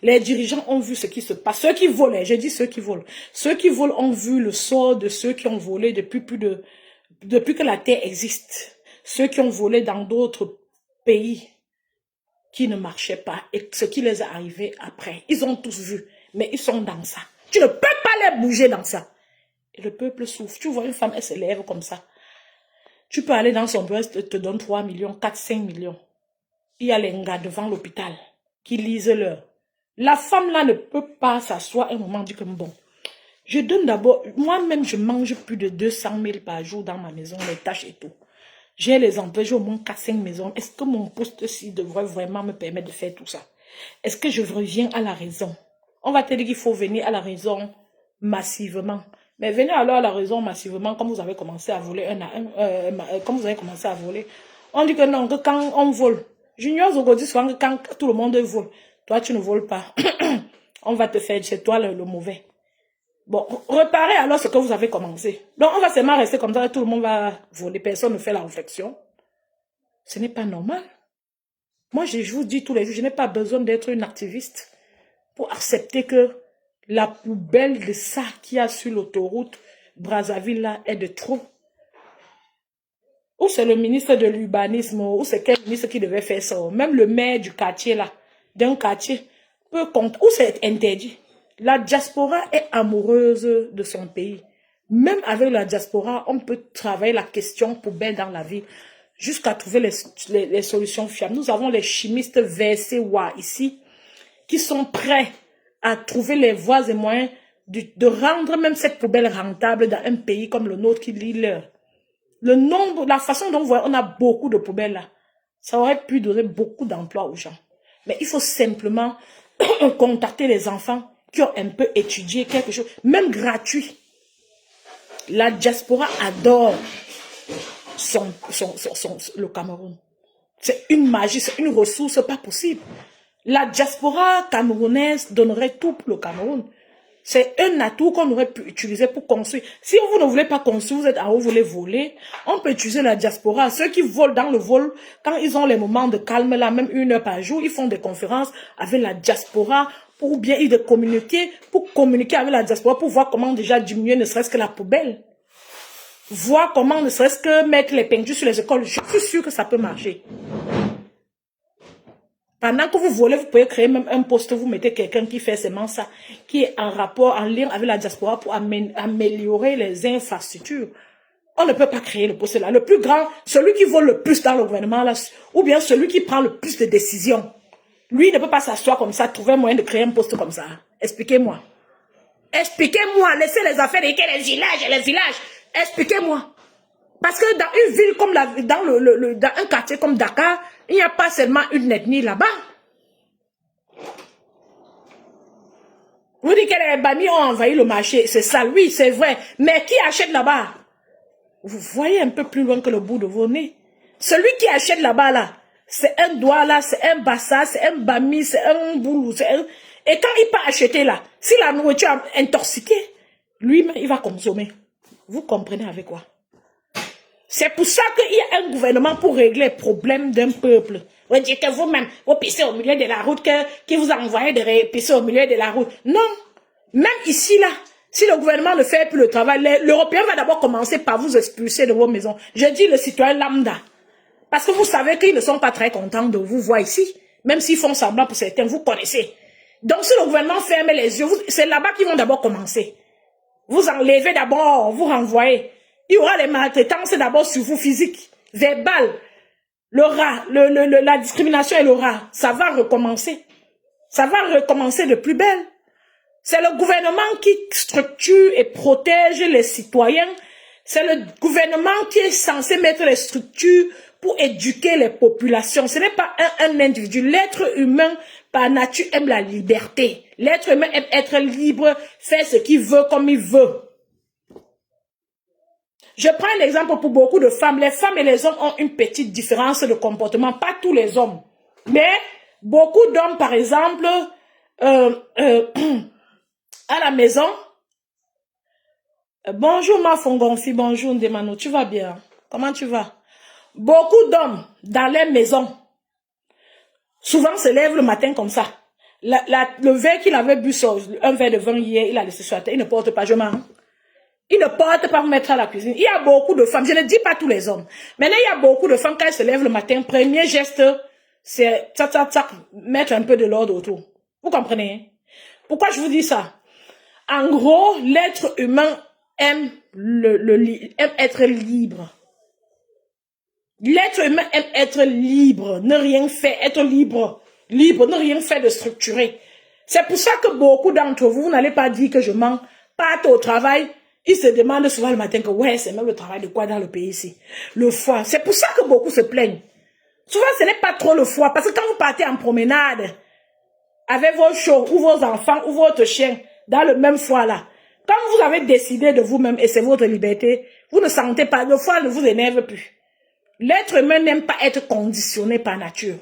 A: Les dirigeants ont vu ce qui se passe. Ceux qui volent, j'ai dit ceux qui volent. Ceux qui volent ont vu le sort de ceux qui ont volé depuis que la terre existe. Ceux qui ont volé dans d'autres pays qui ne marchaient pas et ce qui les est arrivé après. Ils ont tous vu, mais ils sont dans ça. Tu ne peux pas les bouger dans ça. Et le peuple souffre. Tu vois une femme, elle se lève comme ça. Tu peux aller dans son bureau, elle te donne 3 millions, 4, 5 millions. Il y a les gars devant l'hôpital qui lisent l'heure. La femme là ne peut pas s'asseoir un moment dire que bon, je donne d'abord, moi-même je mange plus de 200 000 par jour dans ma maison, les tâches et tout. J'ai les emplois, j'ai au moins 4-5 maisons. Est-ce que mon poste-ci devrait vraiment me permettre de faire tout ça? Est-ce que je reviens à la raison? On va te dire qu'il faut venir à la raison massivement. Mais venez alors à la raison massivement comme vous avez commencé à voler comme vous avez commencé à voler. On dit que non, que quand on vole. Junior aujourd'hui souvent que quand tout le monde vole, toi tu ne voles pas. On va te faire, c'est toi le mauvais. Bon, reparez alors ce que vous avez commencé. Donc, on va seulement rester comme ça, tout le monde va voler, personne ne fait la réflexion. Ce n'est pas normal. Moi, je vous dis tous les jours, je n'ai pas besoin d'être une activiste pour accepter que la poubelle de ça qu'il y a sur l'autoroute Brazzaville là est de trop. Ou c'est le ministre de l'urbanisme, ou c'est quel ministre qui devait faire ça. Même le maire du quartier là, d'un quartier, peut compter, ou c'est interdit. La diaspora est amoureuse de son pays. Même avec la diaspora, on peut travailler la question poubelle dans la vie jusqu'à trouver les solutions fiables. Nous avons les chimistes VCWA ici qui sont prêts à trouver les voies et moyens de rendre même cette poubelle rentable dans un pays comme le nôtre qui lit l'heure. Le nombre, la façon dont on a beaucoup de poubelles là, ça aurait pu donner beaucoup d'emplois aux gens. Mais il faut simplement contacter les enfants qui ont un peu étudié quelque chose, même gratuit. La diaspora adore le Cameroun. C'est une magie, c'est une ressource pas possible. La diaspora camerounaise donnerait tout pour le Cameroun. C'est un atout qu'on aurait pu utiliser pour construire. Si vous ne voulez pas construire, vous êtes en haut, vous voulez voler, on peut utiliser la diaspora. Ceux qui volent dans le vol, quand ils ont les moments de calme là, même 1 heure par jour, ils font des conférences avec la diaspora pour bien y communiquer, avec la diaspora, pour voir comment déjà diminuer ne serait-ce que la poubelle. Voir comment ne serait-ce que mettre les peintures sur les écoles. Je suis sûre que ça peut marcher. Pendant que vous volez, vous pouvez créer même un poste, vous mettez quelqu'un qui fait seulement ça, qui est en rapport, en lien avec la diaspora pour améliorer les infrastructures. On ne peut pas créer le poste là. Le plus grand, celui qui vole le plus dans le gouvernement là, ou bien celui qui prend le plus de décisions. Lui ne peut pas s'asseoir comme ça, trouver un moyen de créer un poste comme ça. Expliquez-moi. Expliquez-moi. Laissez les affaires et les villages. Expliquez-moi. Parce que dans une ville comme dans un quartier comme Dakar, il n'y a pas seulement une ethnie là-bas. Vous dites que les Bami ont envahi le marché, c'est ça, oui, c'est vrai. Mais qui achète là-bas? Vous voyez un peu plus loin que le bout de vos nez. Celui qui achète là-bas, là, c'est un Douala, c'est un Bassa, c'est un Bami, c'est un Boulou. Et quand il peut acheter là, si la nourriture est intoxiquée, lui-même, il va consommer. Vous comprenez avec quoi? C'est pour ça qu'il y a un gouvernement pour régler les problèmes d'un peuple. Vous dites que vous-même, vous pissez au milieu de la route, qui vous a envoyé de pisser au milieu de la route. Non. Même ici, là, Si le gouvernement ne fait plus le travail, l'Européen va d'abord commencer par vous expulser de vos maisons. Je dis le citoyen lambda. Parce que vous savez qu'ils ne sont pas très contents de vous voir ici. Même s'ils font semblant pour certains, vous connaissez. Donc si le gouvernement ferme les yeux, c'est là-bas qu'ils vont d'abord commencer. Vous enlevez d'abord, vous renvoyez. Il y aura les maltraitances d'abord sur vous physiques, verbales. La discrimination et le rat, ça va recommencer. Ça va recommencer de plus belle. C'est le gouvernement qui structure et protège les citoyens. C'est le gouvernement qui est censé mettre les structures pour éduquer les populations. Ce n'est pas un individu. L'être humain, par nature, aime la liberté. L'être humain aime être libre, faire ce qu'il veut comme il veut. Je prends un exemple pour beaucoup de femmes. Les femmes et les hommes ont une petite différence de comportement. Pas tous les hommes. Mais beaucoup d'hommes, par exemple, à la maison. Bonjour ma Fongonfi, bonjour Ndemano, tu vas bien? Comment tu vas? Beaucoup d'hommes dans les maisons, souvent se lèvent le matin comme ça. Le verre qu'il avait bu, un verre de vin hier, il a laissé sur la terre, il ne porte pas, je mens. Il ne porte pas pour mettre à la cuisine. Il y a beaucoup de femmes, je ne dis pas tous les hommes, mais là il y a beaucoup de femmes quand elles se lèvent le matin, premier geste, c'est mettre un peu de l'ordre autour. Vous comprenez? Pourquoi je vous dis ça? En gros, l'être humain aime être libre. L'être humain aime être libre, ne rien faire, être libre, ne rien faire de structuré. C'est pour ça que beaucoup d'entre vous, vous n'allez pas dire que je mens, partent au travail, ils se demandent souvent le matin que ouais, c'est même le travail de quoi dans le pays ici? Le foie. C'est pour ça que beaucoup se plaignent. Souvent, ce n'est pas trop le foie, parce que quand vous partez en promenade, avec vos chiots, ou vos enfants, ou votre chien, dans le même foie là, quand vous avez décidé de vous-même, et c'est votre liberté, vous ne sentez pas, le foie ne vous énerve plus. L'être humain n'aime pas être conditionné par nature.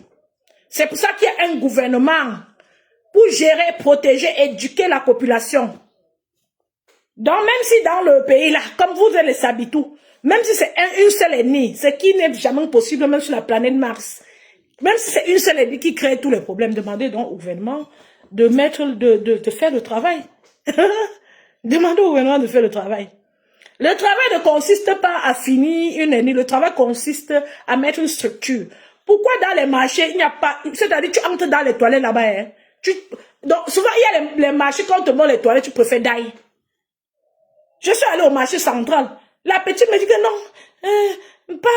A: C'est pour ça qu'il y a un gouvernement pour gérer, protéger, éduquer la population. Donc même si dans le pays là, comme vous êtes les Sabitou, même si c'est une seule ethnie, ce qui n'est jamais possible même sur la planète Mars, même si c'est une seule ethnie qui crée tous les problèmes, demandez donc au gouvernement de faire le travail. Demandez au gouvernement de faire le travail. Le travail ne consiste pas à finir une ethnie, le travail consiste à mettre une structure. Pourquoi dans les marchés, il n'y a pas... C'est-à-dire, tu entres dans les toilettes là-bas, hein, donc souvent, il y a les marchés, quand on te montre les toilettes, tu préfères d'aller. Je suis allée au marché central. La petite me dit que non, pas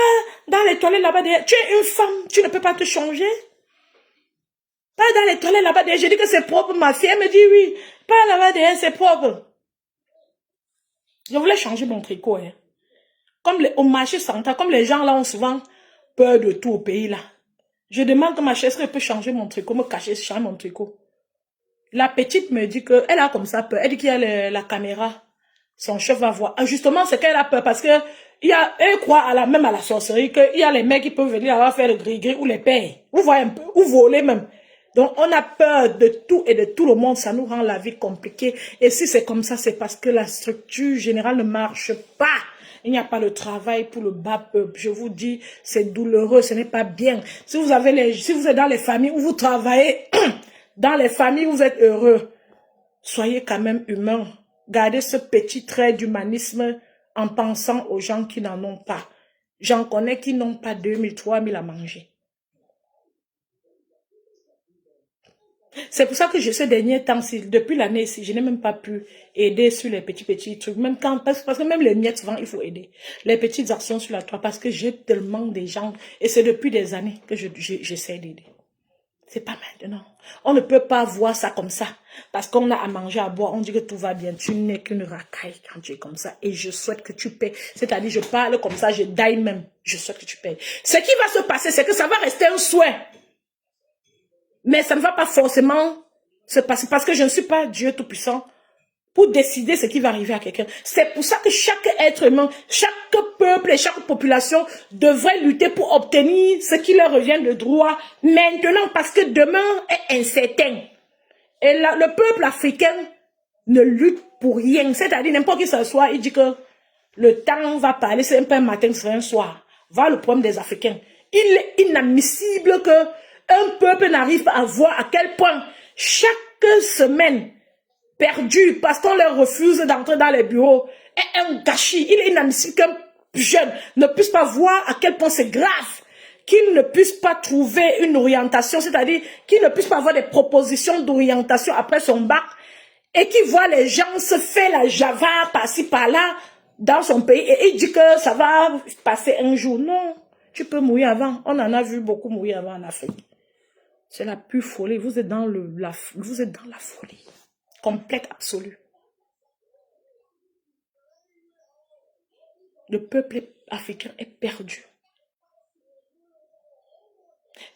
A: dans les toilettes là-bas. Tu es une femme, tu ne peux pas te changer. Pas dans les toilettes là-bas. Je dis que c'est propre, ma fille. Elle me dit oui. Pas là-bas derrière, c'est propre. Je voulais changer mon tricot. Hein. Comme au marché central, comme les gens là ont souvent peur de tout au pays là. Je demande que ma chère peut changer mon tricot, me cacher, changer mon tricot. La petite me dit que elle a comme ça peur. Elle dit qu'il y a la caméra. Son chef va voir. Justement, c'est qu'elle a peur parce que elle croit même à la sorcellerie qu'il y a les mecs qui peuvent venir avoir faire le gris-gris ou les pères. Vous voyez un peu, ou voler même. Donc, on a peur de tout et de tout le monde. Ça nous rend la vie compliquée. Et si c'est comme ça, c'est parce que la structure générale ne marche pas. Il n'y a pas de travail pour le bas peuple. Je vous dis, c'est douloureux, ce n'est pas bien. Si vous êtes dans les familles où vous travaillez, dans les familles où vous êtes heureux, soyez quand même humain. Gardez ce petit trait d'humanisme en pensant aux gens qui n'en ont pas. J'en connais qui n'ont pas 2000, 3000 à manger. C'est pour ça que ces derniers temps, depuis l'année, je n'ai même pas pu aider sur les petits trucs. Même parce que même les miettes, souvent, il faut aider. Les petites actions sur la toile, parce que j'ai tellement des gens, et c'est depuis des années que j'essaie d'aider. C'est pas maintenant. On ne peut pas voir ça comme ça. Parce qu'on a à manger, à boire, on dit que tout va bien. Tu n'es qu'une racaille quand tu es comme ça. Et je souhaite que tu payes. C'est-à-dire, je parle comme ça, je daille même. Je souhaite que tu payes. Ce qui va se passer, c'est que ça va rester un souhait. Mais ça ne va pas forcément se passer. Parce que je ne suis pas Dieu Tout-Puissant pour décider ce qui va arriver à quelqu'un. C'est pour ça que chaque être humain, chaque peuple et chaque population devrait lutter pour obtenir ce qui leur revient de droit maintenant, parce que demain est incertain. Et le peuple africain ne lutte pour rien. C'est-à-dire, n'importe qui s'assoit, il dit que le temps va parler, c'est un peu un matin, c'est un soir. Voilà le problème des Africains. Il est inadmissible que un peuple n'arrive pas à voir à quel point chaque semaine, perdu parce qu'on leur refuse d'entrer dans les bureaux est un gâchis. Il est inadmissible qu'un jeune ne puisse pas voir à quel point c'est grave, qu'il ne puisse pas trouver une orientation, c'est-à-dire qu'il ne puisse pas avoir des propositions d'orientation après son bac et qu'il voit les gens se faire la java par-ci par-là dans son pays et il dit que ça va passer un jour. Non, tu peux mourir avant. On en a vu beaucoup mourir avant en Afrique. C'est la pure folie. Vous êtes dans la folie complète, absolue. Le peuple africain est perdu.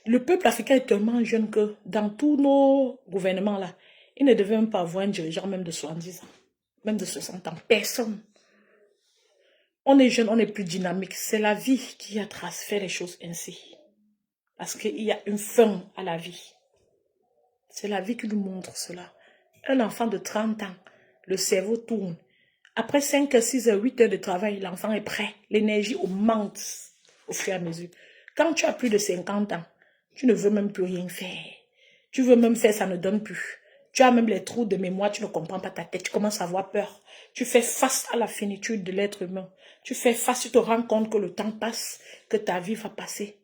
A: Le peuple africain est tellement jeune que dans tous nos gouvernements là, il ne devait même pas avoir un dirigeant même de 70 ans, même de 60 ans. Personne. On est jeune, on est plus dynamique. C'est la vie qui a fait les choses ainsi. Parce qu'il y a une fin à la vie. C'est la vie qui nous montre cela. Un enfant de 30 ans, le cerveau tourne. Après 5, 6, 8 heures de travail, l'enfant est prêt. L'énergie augmente au fur et à mesure. Quand tu as plus de 50 ans, tu ne veux même plus rien faire. Tu veux même faire, ça ne donne plus. Tu as même les trous de mémoire, tu ne comprends pas ta tête. Tu commences à avoir peur. Tu fais face à la finitude de l'être humain. Tu fais face, tu te rends compte que le temps passe, que ta vie va passer.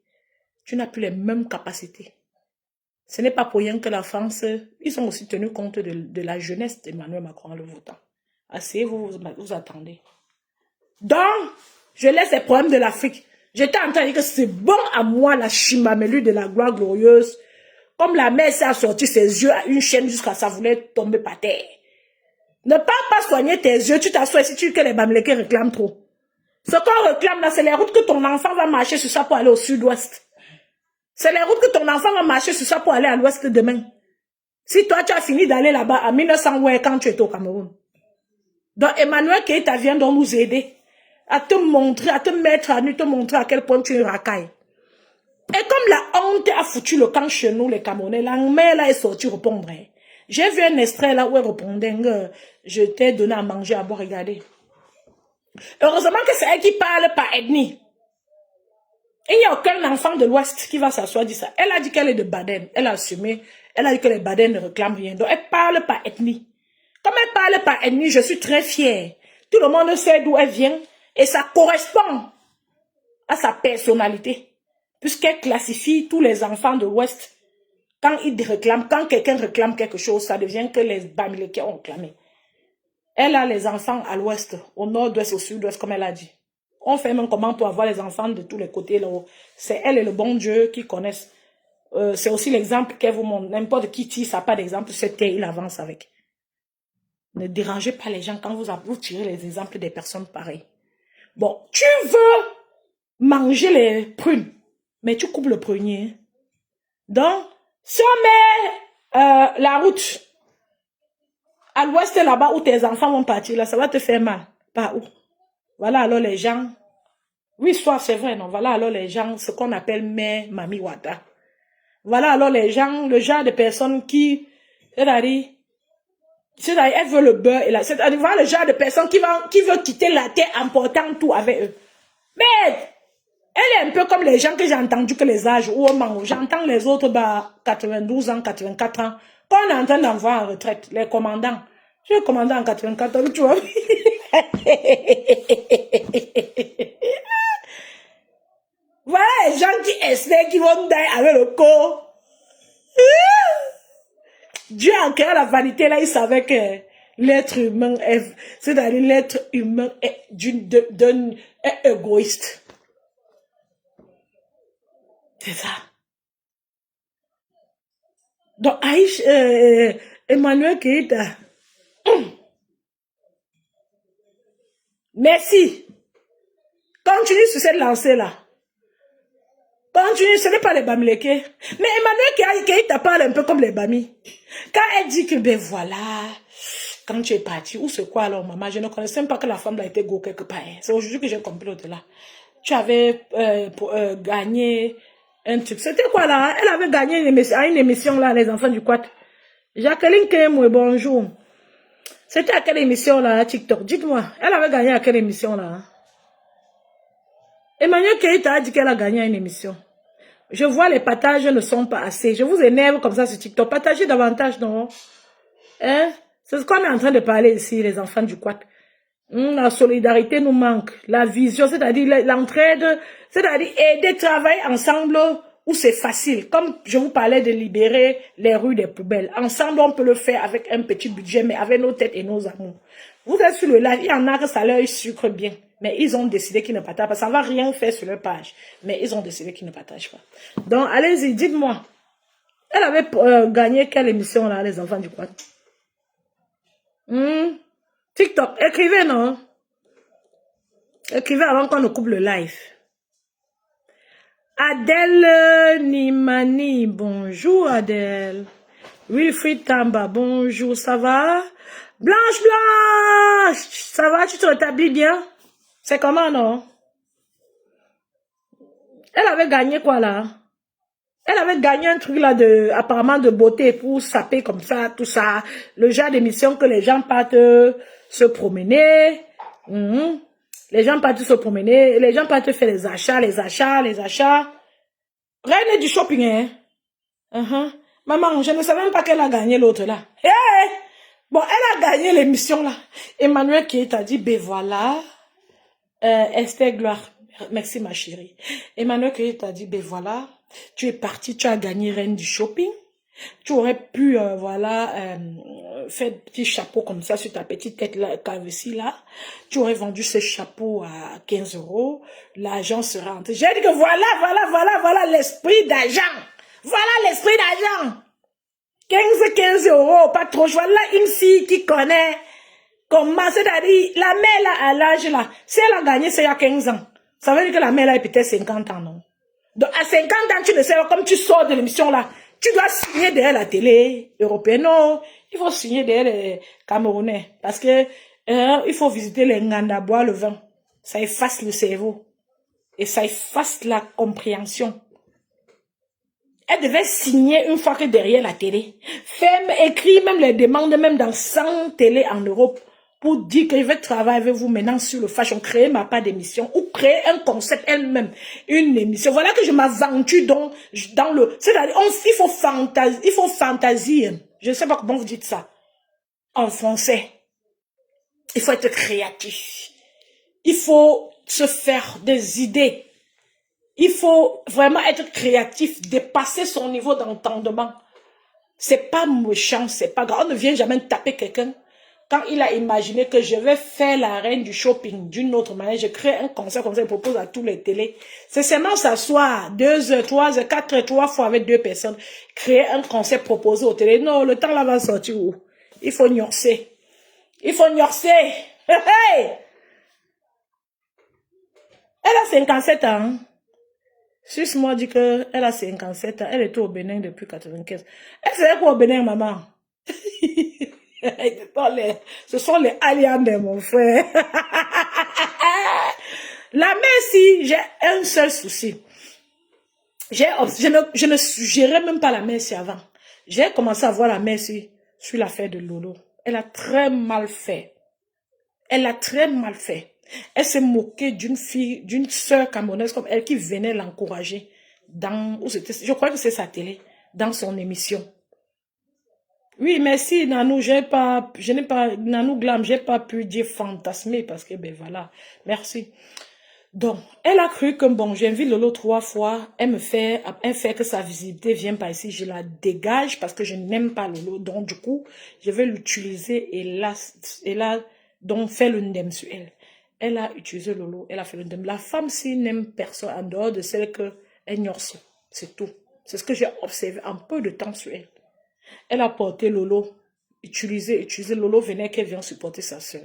A: Tu n'as plus les mêmes capacités. Ce n'est pas pour rien que la France, ils ont aussi tenu compte de la jeunesse d'Emmanuel Macron en le votant. Asseyez-vous, vous attendez. Donc, je laisse les problèmes de l'Afrique. J'étais en train de dire que c'est bon à moi la chimamelu de la gloire glorieuse. Comme la mère s'est assortie ses yeux à une chaîne jusqu'à ça voulait tomber par terre. Ne pas soigner tes yeux, tu t'assois ici, tu dis que les Bamileke réclament trop. Ce qu'on réclame là, c'est les routes que ton enfant va marcher sur ça pour aller au sud-ouest. C'est les routes que ton enfant va marcher sur ça pour aller à l'ouest demain. Si toi, tu as fini d'aller là-bas en 1900, ouais, quand tu étais au Cameroun. Donc, Emmanuel Keïta vient donc nous aider à te montrer, à te mettre à nu, te montrer à quel point tu es racaille. Et comme la honte a foutu le camp chez nous, les Camerounais, la mère là est sortie répondre. J'ai vu un extrait là où elle répondait que je t'ai donné à manger, à boire, regardez. Heureusement que c'est elle qui parle par ethnie. Il n'y a aucun enfant de l'Ouest qui va s'asseoir dire ça. Elle a dit qu'elle est de Baden. Elle a assumé. Elle a dit que les Baden ne réclament rien. Donc, elle parle par ethnie. Comme elle parle par ethnie, je suis très fière. Tout le monde sait d'où elle vient. Et ça correspond à sa personnalité. Puisqu'elle classifie tous les enfants de l'Ouest. Quand quelqu'un réclame quelque chose, ça devient que les Bamileke ont réclamé. Elle a les enfants à l'Ouest, au Nord-Ouest, au Sud-Ouest, comme elle a dit. On fait même comment pour avoir les enfants de tous les côtés là-haut. C'est elle et le bon Dieu qui connaissent. C'est aussi l'exemple qu'elle vous montre. N'importe qui tire, ça n'a pas d'exemple, c'est il avance avec. Ne dérangez pas les gens quand vous tirez les exemples des personnes pareilles. Bon, tu veux manger les prunes, mais tu coupes le prunier. Donc, si on met la route à l'ouest là-bas où tes enfants vont partir, là, ça va te faire mal. Par où? Voilà alors les gens, oui, soit c'est vrai, non, voilà alors les gens, ce qu'on appelle mère, mamie, wata. Voilà alors les gens, le genre de personnes qui, c'est-à-dire, elle veut le beurre, et c'est-à-dire, voilà le genre de personnes qui veut quitter la terre en portant tout avec eux. Mais, elle est un peu comme les gens que j'ai entendu que les âges, où j'entends les autres, 92 ans, 84 ans, qu'on est en train d'envoyer en retraite, les commandants. Je suis commandant en 84 ans, tu vois. Voilà les gens qui espèrent qu'ils vont dire avec le corps. Dieu a créé la vanité là, il savait que l'être humain est, c'est-à-dire l'être humain est est égoïste. C'est ça. Donc, Emmanuel Keïta, merci. Continue sur cette lancée-là. Continue, ce n'est pas les Bamileke. Mais Emmanuel Keïta parle un peu comme les Bami. Quand elle dit que, ben voilà, quand tu es parti, ou c'est quoi alors, maman, je ne connaissais même pas que la femme a été go quelque part. C'est aujourd'hui que j'ai compris au-delà. Tu avais gagné un truc. C'était quoi là? Elle avait gagné une émission là, les enfants du Quat. Jacqueline Kemwe, bonjour. C'était à quelle émission là, TikTok? Dites-moi, elle avait gagné à quelle émission là? Emmanuel Keïta a dit qu'elle a gagné à une émission. Je vois les partages ne sont pas assez. Je vous énerve comme ça sur TikTok. Partagez davantage, non? Hein? C'est ce qu'on est en train de parler ici, les enfants du quad. La solidarité nous manque. La vision, c'est-à-dire l'entraide, c'est-à-dire aider, travailler ensemble où c'est facile. Comme je vous parlais de libérer les rues des poubelles. Ensemble, on peut le faire avec un petit budget, mais avec nos têtes et nos amours. Vous êtes sur le live, il y en a que ça leur sucre bien. Mais ils ont décidé qu'ils ne partagent pas. Ça ne va rien faire sur leur page. Mais ils ont décidé qu'ils ne partagent pas. Donc, allez-y, dites-moi. Elle avait gagné quelle émission là, les enfants du quad? TikTok, écrivez, non? Écrivez avant qu'on ne coupe le live. Adèle Nimani, bonjour Adèle. Wilfried Tamba, bonjour, ça va? Blanche, Blanche, ça va, tu te rétablis bien? C'est comment, non? Elle avait gagné quoi, là? Elle avait gagné un truc, là, apparemment de beauté pour saper comme ça, tout ça. Le genre d'émission que les gens partent se promener. Les gens partent se promener, les gens partent faire les achats. Reine du shopping, hein? Maman, je ne savais même pas qu'elle a gagné l'autre là. Hey! Bon, elle a gagné l'émission là. Emmanuel qui t'a dit, ben voilà. Esther Gloire, merci ma chérie. Emmanuel qui t'a dit, ben voilà. Tu es parti, tu as gagné Reine du shopping. Tu aurais pu, faire un petit chapeau comme ça sur ta petite tête là, ici là. Tu aurais vendu ce chapeau à 15 €. L'argent sera rentré. J'ai dit que voilà l'esprit d'argent. Voilà l'esprit d'argent. 15 €, pas trop. Voilà une fille qui connaît comment, c'est-à-dire, la mère là, à l'âge là, si elle a gagné, c'est il y a 15 ans. Ça veut dire que la mère là est peut-être 50 ans, non? Donc, à 50 ans, tu ne sais pas, comme tu sors de l'émission là, tu dois signer derrière la télé européenne. Non, il faut signer derrière les Camerounais. Parce que il faut visiter les Nganda, boire le vin. Ça efface le cerveau. Et ça efface la compréhension. Elle devait signer une fois que derrière la télé. Écrire même les demandes, même dans 100 télé en Europe, pour dire que je vais travailler avec vous maintenant sur le fashion, créer ma part d'émission, ou créer un concept elle-même, une émission. Voilà que je m'aventure dans le... C'est-à-dire, il faut fantasier. Je ne sais pas comment vous dites ça. En français. Il faut être créatif. Il faut se faire des idées. Il faut vraiment être créatif, dépasser son niveau d'entendement. C'est pas méchant, c'est pas grave. On ne vient jamais taper quelqu'un. Quand il a imaginé que je vais faire la reine du shopping d'une autre manière, je crée un concept comme ça, je propose à tous les télés. C'est seulement s'asseoir 2 heures, 3 heures, 4 heures, 3 fois avec 2 personnes, créer un concept proposé aux télé. Non, le temps là va sortir où? Il faut gnorcer. Il faut gnorcer. Hey! Elle a 57 ans. Sus-moi dit qu'elle a 57 ans. Elle était au Bénin depuis 95. Elle faisait quoi au Bénin, maman? Ce sont les aliens de mon frère. La mère, si j'ai un seul souci. Je ne suggérais même pas la Messi avant. J'ai commencé à voir la Messi sur l'affaire de Lolo. Elle a très mal fait. Elle a très mal fait. Elle s'est moquée d'une fille, d'une sœur camerounaise comme elle qui venait l'encourager dans, je crois que c'est sa télé, dans son émission. Oui, merci Nanou, Nanou Glam, j'ai pas pu dire fantasmer parce que ben voilà, merci. Donc, elle a cru que bon, j'invite Lolo 3 fois, elle fait que sa visibilité vient par ici, je la dégage parce que je n'aime pas Lolo, donc du coup, je vais l'utiliser et là, donc faire le ndem sur elle. Elle a utilisé Lolo, elle a fait le ndem. La femme, si n'aime personne en dehors de celle qu'elle ignore, c'est tout. C'est ce que j'ai observé un peu de temps sur elle. Elle a porté Lolo, utilisé Lolo, venait qu'elle vient supporter sa soeur.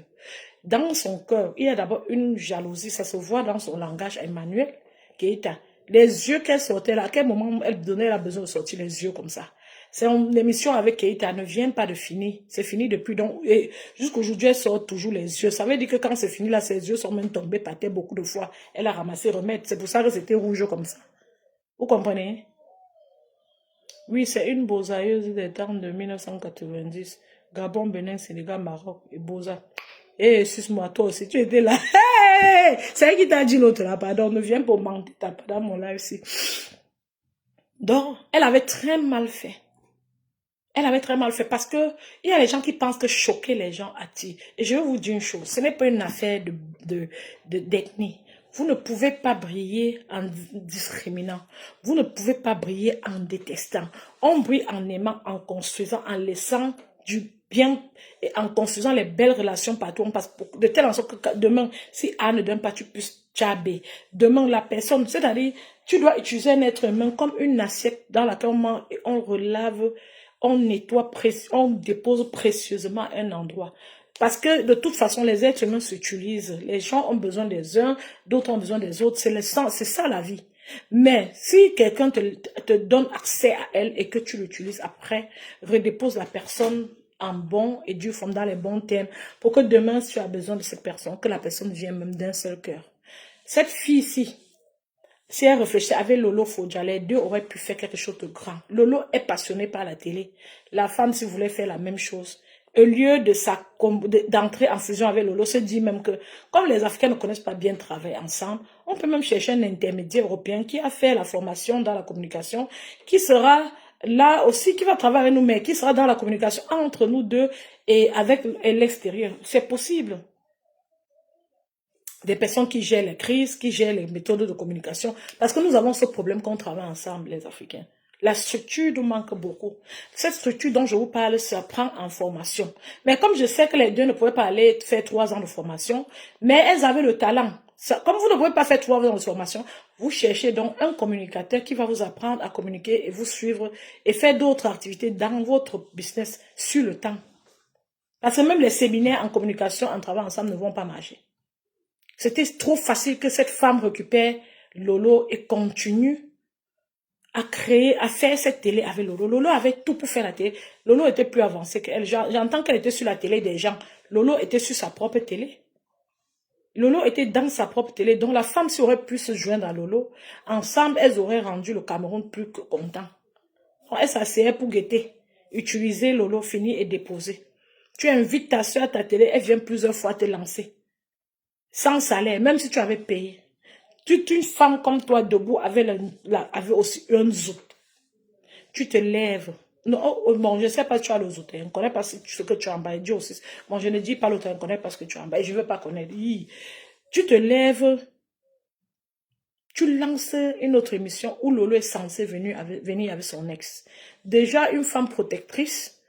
A: Dans son cœur, il y a d'abord une jalousie, ça se voit dans son langage, Emmanuel, les yeux qu'elle sortait là, à quel moment elle donnait, elle a besoin de sortir les yeux comme ça. C'est une émission avec Keita, ne vient pas de finir. C'est fini depuis, donc, jusqu'aujourd'hui, elle sort toujours les yeux. Ça veut dire que quand c'est fini là, ses yeux sont même tombés par terre beaucoup de fois. Elle a ramassé, remettre. C'est pour ça que c'était rouge comme ça. Vous comprenez? Oui, c'est une bosailleuse des temps de 1990. Gabon, Bénin, Sénégal, Maroc et Bosa. Eh, excuse-moi, toi aussi, tu étais là. Hey! C'est elle qui t'a dit l'autre là, pardon, ne viens pas mentir, t'as pas dans mon live ici. Donc, elle avait très mal fait.
B: Elle avait très mal fait parce que il y a les gens qui pensent que choquer les gens attire. Et je vais vous dire une chose, ce n'est pas une affaire d'ethnie. Vous ne pouvez pas briller en discriminant. Vous ne pouvez pas briller en détestant. On brille en aimant, en construisant, en laissant du bien et en construisant les belles relations partout. On passe de telle en sorte que demain, si A ne donne pas, tu puisses tchaber. Demain, la personne, c'est-à-dire, tu dois utiliser un être humain comme une assiette dans laquelle on mange et on relave, on nettoie, on dépose précieusement un endroit. Parce que de toute façon, les êtres humains s'utilisent. Les gens ont besoin des uns, d'autres ont besoin des autres. C'est ça la vie. Mais si quelqu'un te donne accès à elle et que tu l'utilises après, redépose la personne en bon et Dieu forme dans les bons termes pour que demain, si tu as besoin de cette personne, que la personne vienne même d'un seul cœur. Cette fille-ci, si elle réfléchit avec Lolo Fodja, les deux auraient pu faire quelque chose de grand. Lolo est passionné par la télé. La femme, si voulait faire la même chose, au lieu d'entrer en fusion avec Lolo, se dit même que, comme les Africains ne connaissent pas bien travailler ensemble, on peut même chercher un intermédiaire européen qui a fait la formation dans la communication, qui sera là aussi, qui va travailler avec nous, mais qui sera dans la communication entre nous deux et avec l'extérieur. C'est possible. Des personnes qui gèrent les crises, qui gèrent les méthodes de communication. Parce que nous avons ce problème quand on travaille ensemble, les Africains. La structure nous manque beaucoup. Cette structure dont je vous parle, ça prend en formation. Mais comme je sais que les deux ne pouvaient pas aller faire 3 ans de formation, mais elles avaient le talent. Comme vous ne pouvez pas faire 3 ans de formation, vous cherchez donc un communicateur qui va vous apprendre à communiquer et vous suivre et faire d'autres activités dans votre business sur le temps. Parce que même les séminaires en communication, en travaillant ensemble, ne vont pas marcher. C'était trop facile que cette femme récupère Lolo et continue à créer, à faire cette télé avec Lolo. Lolo avait tout pour faire la télé. Lolo était plus avancée qu'elle. J'entends qu'elle était sur la télé des gens. Lolo était sur sa propre télé. Lolo était dans sa propre télé. Donc la femme si aurait pu se joindre à Lolo. Ensemble, elles auraient rendu le Cameroun plus que content. Elle s'asseyait pour guetter. Utiliser Lolo, finir et déposer. Tu invites ta soeur à ta télé, elle vient plusieurs fois te lancer. Sans salaire, même si tu avais payé. Toute une femme comme toi debout avait aussi un zout. Tu te lèves. Non, bon, je ne sais pas si tu as le zout. Je ne connais pas ce que tu as en bas. Dieu aussi. Bon, je ne dis pas l'autre, je ne connais pas ce que tu as en bas. Je ne veux pas connaître. Tu te lèves. Tu lances une autre émission où Lolo est censé venir avec son ex. Déjà, une femme protectrice.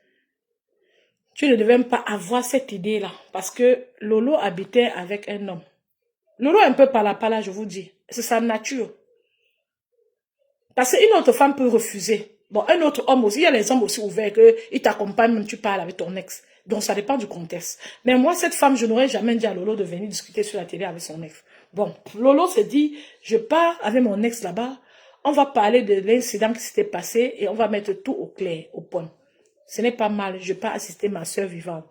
B: Tu ne devais même pas avoir cette idée-là. Parce que Lolo habitait avec un homme. Lolo est un peu par là, je vous dis. C'est sa nature. Parce qu'une autre femme peut refuser. Bon, un autre homme aussi, il y a les hommes aussi ouverts, qu'ils t'accompagnent, même tu parles avec ton ex. Donc, ça dépend du contexte. Mais moi, cette femme, je n'aurais jamais dit à Lolo de venir discuter sur la télé avec son ex. Bon, Lolo se dit, je pars avec mon ex là-bas, on va parler de l'incident qui s'était passé et on va mettre tout au clair, au point. Ce n'est pas mal, je pars assister ma soeur vivante.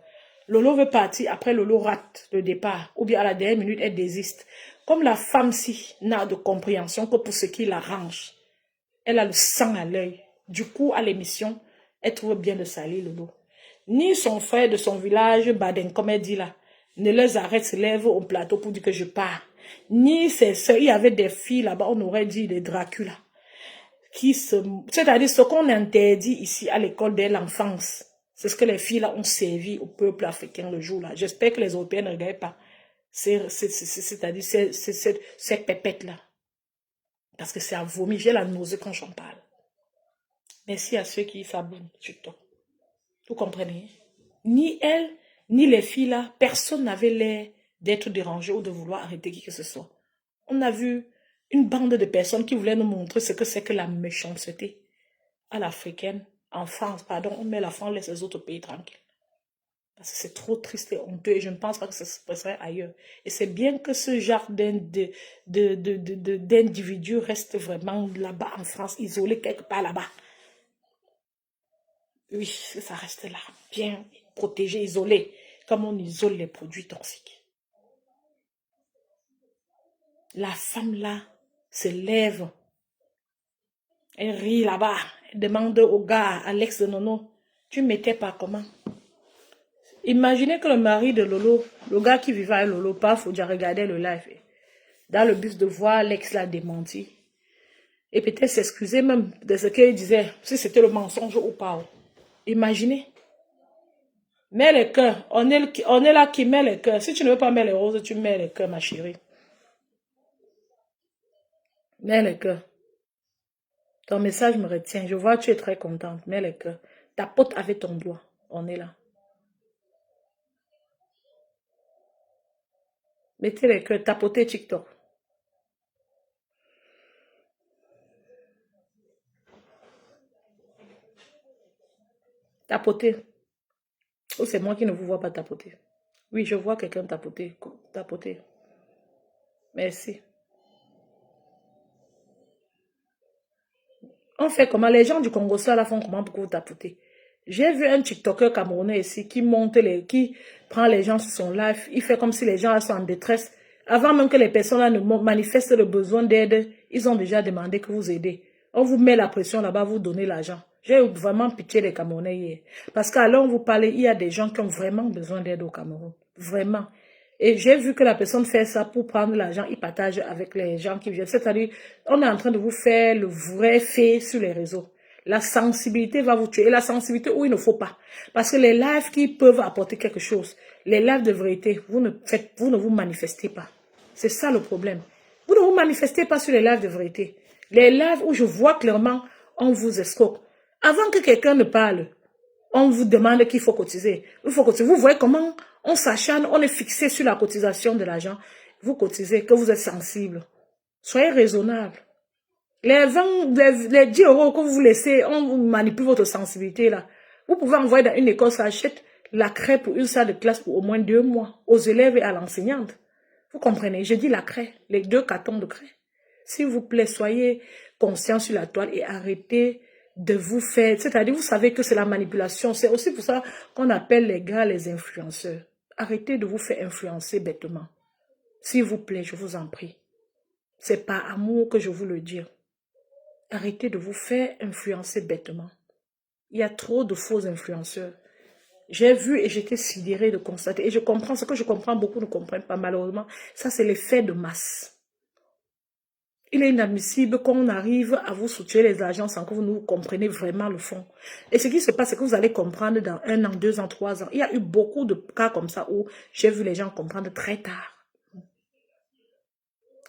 B: Lolo veut partir, après Lolo rate le départ, ou bien à la dernière minute, elle désiste. Comme la femme-ci n'a de compréhension que pour ce qui l'arrange. Elle a le sang à l'œil. Du coup, à l'émission, elle trouve bien de salir Lolo. Ni son frère de son village, Baden, comme elle dit là, ne les arrête, se lève au plateau pour dire que je pars. Ni ses soeurs, il y avait des filles là-bas, on aurait dit des Dracula. C'est-à-dire ce qu'on interdit ici à l'école dès l'enfance. C'est ce que les filles là ont servi au peuple africain le jour là. J'espère que les Européens ne regardent pas. C'est-à-dire ces pépettes là. Parce que c'est à vomir. J'ai la nausée quand j'en parle. Merci à ceux qui s'abonnent sur toi. Vous comprenez? Ni elle, ni les filles là, personne n'avait l'air d'être dérangé ou de vouloir arrêter qui que ce soit. On a vu une bande de personnes qui voulaient nous montrer ce que c'est que la méchanceté à l'africaine. En France, pardon, on met la France, laisse les autres pays tranquilles. Parce que c'est trop triste et honteux et je ne pense pas que ça se passerait ailleurs. Et c'est bien que ce genre d'individus reste vraiment là-bas en France, isolé quelque part là-bas. Oui, ça reste là, bien protégé, isolé, comme on isole les produits toxiques. La femme là se lève, elle rit là-bas, elle demande au gars, Alex de Nono, tu m'étais pas comment? Imaginez que le mari de Lolo, le gars qui vivait avec Lolo, pas faut déjà regarder le live. Dans le but de voir l'ex l'a démenti. Et peut-être s'excuser même de ce qu'il disait, si c'était le mensonge ou pas. Imaginez. Mets les cœurs. On est là qui met les cœurs. Si tu ne veux pas mettre les roses, tu mets les cœurs, ma chérie. Mets les cœurs. Ton message me retient. Je vois que tu es très contente. Mets les cœurs. Tapote avec ton doigt. On est là. Mettez les cœurs. Tapotez TikTok. Tapotez. Ou c'est moi qui ne vous vois pas tapoter. Oui, je vois quelqu'un tapoter. Tapoter. Merci. On fait comment? Les gens du Congo, ça, là, font comment pour que vous tapotez? J'ai vu un TikToker camerounais ici qui qui prend les gens sur son live. Il fait comme si les gens sont en détresse. Avant même que les personnes là ne manifestent le besoin d'aide, ils ont déjà demandé que vous aidez. On vous met la pression là-bas, vous donnez l'argent. J'ai vraiment pitié des Camerounais hier. Parce qu'alors vous parlez, il y a des gens qui ont vraiment besoin d'aide au Cameroun. Vraiment. Et j'ai vu que la personne fait ça pour prendre l'argent, il partage avec les gens qui viennent. C'est-à-dire, on est en train de vous faire le vrai fait sur les réseaux. La sensibilité va vous tuer. Et la sensibilité où il ne faut pas. Parce que les lives qui peuvent apporter quelque chose, les lives de vérité, vous ne vous manifestez pas. C'est ça le problème. Vous ne vous manifestez pas sur les lives de vérité. Les lives où je vois clairement, on vous escroque. Avant que quelqu'un ne parle, on vous demande qu'il faut cotiser. Il faut cotiser. Vous voyez comment on s'acharne, on est fixé sur la cotisation de l'argent. Vous cotisez, que vous êtes sensible. Soyez raisonnable. Les 10 euros que vous laissez, on vous manipule votre sensibilité là. Vous pouvez envoyer dans une école, ça achète la craie pour une salle de classe pour au moins 2 mois, aux élèves et à l'enseignante. Vous comprenez? Je dis la craie, les 2 cartons de craie. S'il vous plaît, soyez conscients sur la toile et arrêtez de vous faire... C'est-à-dire, vous savez que c'est la manipulation. C'est aussi pour ça qu'on appelle les gars les influenceurs. Arrêtez de vous faire influencer bêtement. S'il vous plaît, je vous en prie. C'est par amour que je vous le dis. Arrêtez de vous faire influencer bêtement. Il y a trop de faux influenceurs. J'ai vu et j'étais sidérée de constater. Et je comprends ce que je comprends, beaucoup ne comprennent pas malheureusement. Ça, c'est l'effet de masse. Il est inadmissible qu'on arrive à vous soutenir les agents sans que vous ne compreniez vraiment le fond. Et ce qui se passe, c'est que vous allez comprendre dans 1 an, 2 ans, 3 ans. Il y a eu beaucoup de cas comme ça où j'ai vu les gens comprendre très tard.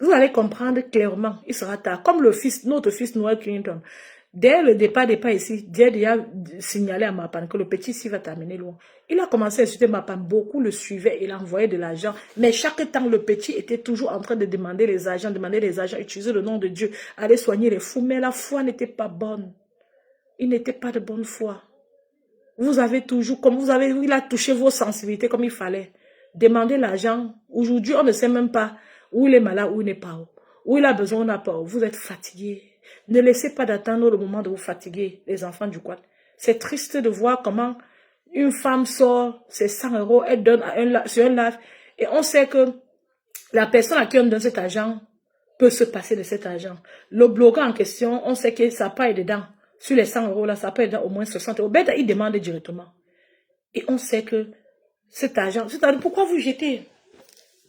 B: Vous allez comprendre clairement, il sera tard. Comme notre fils Noel Clinton. Dès le départ ici, Dieu a signalé à Mapan que le petit ici va t'amener loin. Il a commencé à insulter Mapan, beaucoup le suivaient, il envoyait de l'argent. Mais chaque temps, le petit était toujours en train de demander les agents, utiliser le nom de Dieu, aller soigner les fous. Mais la foi n'était pas bonne. Il n'était pas de bonne foi. Vous avez toujours, il a touché vos sensibilités comme il fallait. Demandez l'argent. Aujourd'hui, on ne sait même pas où il est malade, où il n'est pas. Où il a besoin, on n'a pas. Vous êtes fatigué. Ne laissez pas d'attendre le moment de vous fatiguer, les enfants du Quad. C'est triste de voir comment une femme sort ses 100 euros, elle donne sur un live, et on sait que la personne à qui on donne cet argent peut se passer de cet argent. Le blogueur en question, on sait que ça paye dedans. Sur les 100 euros là, ça paye dedans au moins 60 euros. Ben, il demande directement. Et on sait que cet argent, c'est-à-dire pourquoi vous jetez?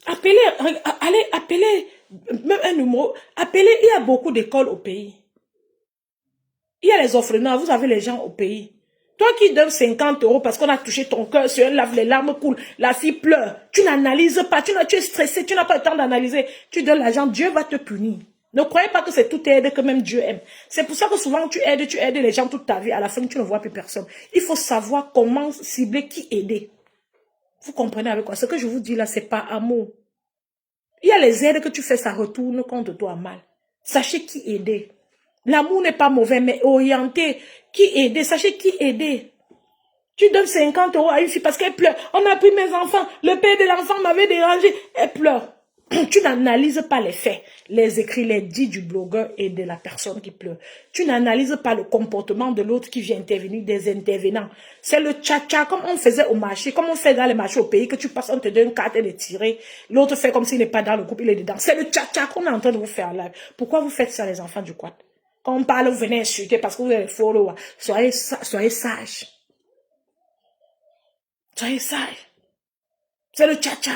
B: Allez, appelez, même un numéro, appelez, il y a beaucoup d'écoles au pays. Il y a les orphelinats, vous avez les gens au pays. Toi qui donnes 50 euros parce qu'on a touché ton cœur sur un lave, les larmes coulent, la fille pleure, tu n'analyses pas, tu es stressé, tu n'as pas le temps d'analyser, tu donnes l'argent, Dieu va te punir. Ne croyez pas que c'est toute aide que même Dieu aime. C'est pour ça que souvent tu aides les gens toute ta vie, à la fin tu ne vois plus personne. Il faut savoir comment cibler qui aider. Vous comprenez avec quoi? Ce que je vous dis là, c'est pas amour. Il y a les aides que tu fais, ça retourne contre toi mal. Sachez qui aider. L'amour n'est pas mauvais, mais orienté. Qui aider? Sachez qui aider. Tu donnes 50 euros à une fille parce qu'elle pleure. On a pris mes enfants. Le père de l'enfant m'avait dérangé. Elle pleure. Tu n'analyses pas les faits, les écrits, les dits du blogueur et de la personne qui pleure. Tu n'analyses pas le comportement de l'autre qui vient intervenir, des intervenants. C'est le tcha-tcha, comme on faisait au marché, comme on fait dans les marchés au pays, que tu passes, on te donne une carte et les tirer. L'autre fait comme s'il n'est pas dans le groupe, il est dedans. C'est le tcha-tcha qu'on est en train de vous faire là. Pourquoi vous faites ça, les enfants du quad? Quand on parle, vous venez insulter parce que vous êtes followers. Soyez sages. Soyez sages. C'est le tcha-tcha.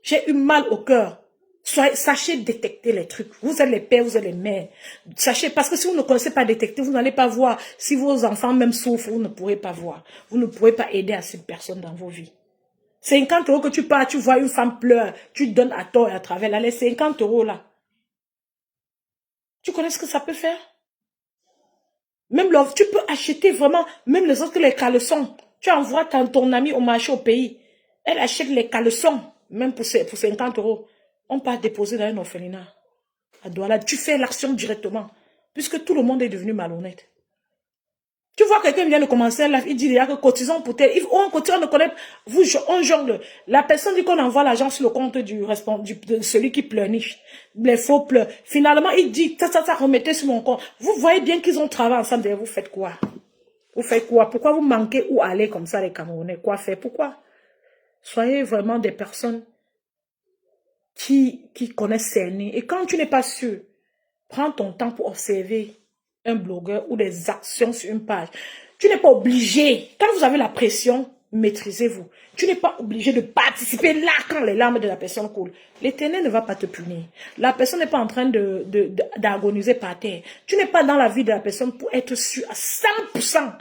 B: J'ai eu mal au cœur Sachez détecter les trucs. Vous êtes les pères, vous êtes les mères. Sachez, parce que si vous ne connaissez pas détecter, vous n'allez pas voir. Si vos enfants même souffrent, vous ne pourrez pas voir. Vous ne pourrez pas aider à cette personne dans vos vies. 50 € que tu pars, tu vois une femme pleure, tu donnes à tort et à travers. Là, les 50 € là. Tu connais ce que ça peut faire? Même tu peux acheter vraiment, même les autres, les caleçons. Tu envoies ton ami au marché au pays. Elle achète les caleçons, même pour 50 €. On part déposer dans un orphelinat. À Douala, tu fais l'action directement. Puisque tout le monde est devenu malhonnête. Tu vois quelqu'un vient de commencer, il dit, il y a que cotisons pour tel. On cotise, on ne connaît pas. On jongle. La personne dit qu'on envoie l'argent sur le compte de celui qui pleurniche. Les faux pleurs. Finalement, il dit, ça, remettez sur mon compte. Vous voyez bien qu'ils ont travaillé ensemble. Vous faites quoi? Vous faites quoi? Pourquoi vous manquez où aller comme ça, les Camerounais? Quoi faire? Pourquoi? Soyez vraiment des personnes qui connaissent cerner. Et quand tu n'es pas sûr, prends ton temps pour observer un blogueur ou des actions sur une page. Tu n'es pas obligé. Quand vous avez la pression, maîtrisez-vous. Tu n'es pas obligé de participer là quand les larmes de la personne coulent. L'Éternel ne va pas te punir. La personne n'est pas en train d'agoniser par terre. Tu n'es pas dans la vie de la personne pour être sûr à 100%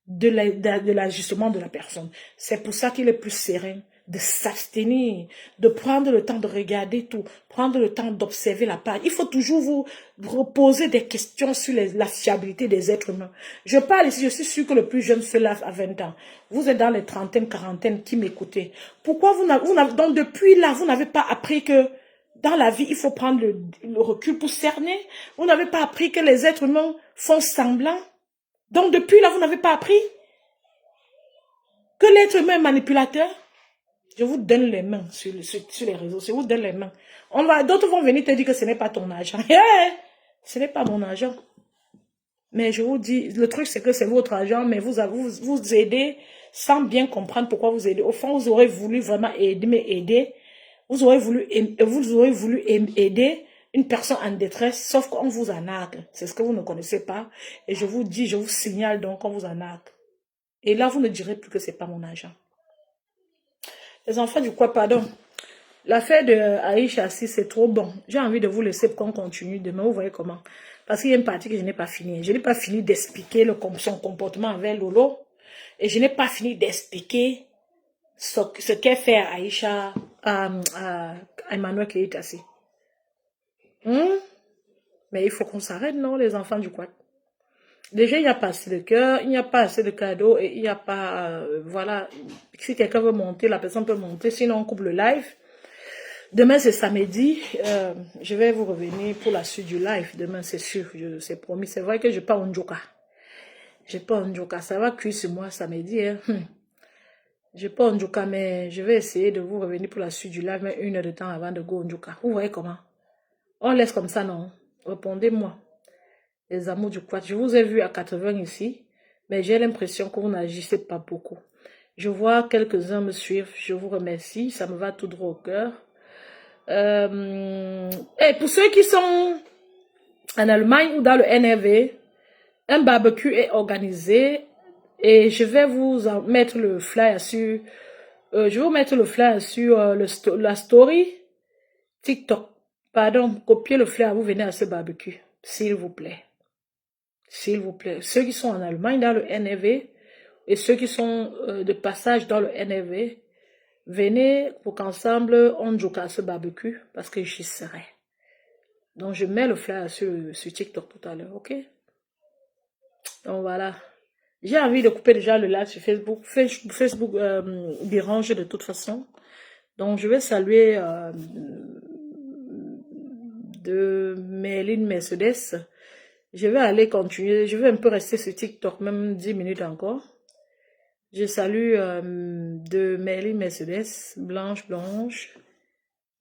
B: de l'ajustement de la personne. C'est pour ça qu'il est plus serein de s'abstenir, de prendre le temps de regarder tout, prendre le temps d'observer la page. Il faut toujours vous reposer des questions sur la fiabilité des êtres humains. Je parle ici, je suis sûre que le plus jeune se lave à 20 ans. Vous êtes dans les trentaines, quarantaines qui m'écoutez. Pourquoi donc depuis là, vous n'avez pas appris que dans la vie, il faut prendre le recul pour cerner? Vous n'avez pas appris que les êtres humains font semblant? Donc depuis là, vous n'avez pas appris que l'être humain est manipulateur? Je vous donne les mains sur les réseaux. Je vous donne les mains. D'autres vont venir te dire que ce n'est pas ton argent. Ce n'est pas mon argent. Mais je vous dis, le truc c'est que c'est votre argent, mais vous aidez sans bien comprendre pourquoi vous aidez. Au fond, vous aurez voulu vraiment aider, Vous aurez voulu aider une personne en détresse, sauf qu'on vous en arnaque. C'est ce que vous ne connaissez pas. Et je vous dis, je vous signale donc qu'on vous en arnaque. Et là, vous ne direz plus que c'est pas mon argent. Les enfants du quoi, pardon. L'affaire de Aïcha, si c'est trop bon. J'ai envie de vous laisser pour qu'on continue demain. Vous voyez comment? Parce qu'il y a une partie que je n'ai pas fini. Je n'ai pas fini d'expliquer son comportement avec Lolo. Et je n'ai pas fini d'expliquer ce qu'est fait Aïcha à Emmanuel Keïtassi. Mais il faut qu'on s'arrête, non, les enfants du quad. Déjà, il n'y a pas assez de cœur, il n'y a pas assez de cadeaux et il n'y a pas... voilà, si quelqu'un veut monter, la personne peut monter, sinon on coupe le live. Demain, c'est samedi. Je vais vous revenir pour la suite du live. Demain, c'est sûr, c'est promis. C'est vrai que je n'ai pas un joker. Je n'ai pas un joker. Ça va cuire sur moi samedi. Hein. Je n'ai pas un joker, mais je vais essayer de vous revenir pour la suite du live, mais 1 heure de temps avant de go un joker. Vous voyez comment? On laisse comme ça, non? Répondez-moi. Les amours du quad. Je vous ai vu à 80 ici, mais j'ai l'impression que vous n'agissez pas beaucoup. Je vois quelques-uns me suivre. Je vous remercie. Ça me va tout droit au cœur. Et pour ceux qui sont en Allemagne ou dans le NRV, un barbecue est organisé et je vais vous mettre le flyer sur la story TikTok. Pardon, copiez le flyer, vous venez à ce barbecue, s'il vous plaît. S'il vous plaît. Ceux qui sont en Allemagne dans le NRV et ceux qui sont de passage dans le NRV, venez pour qu'ensemble on joue à ce barbecue parce que j'y serai. Donc je mets le flyer sur TikTok tout à l'heure, ok? Donc voilà. J'ai envie de couper déjà le live sur Facebook. Facebook dérange de toute façon. Donc je vais saluer de Méline Mercedes. Je vais aller continuer. Je vais un peu rester sur TikTok, même 10 minutes encore. Je salue de Méline Mercedes, Blanche.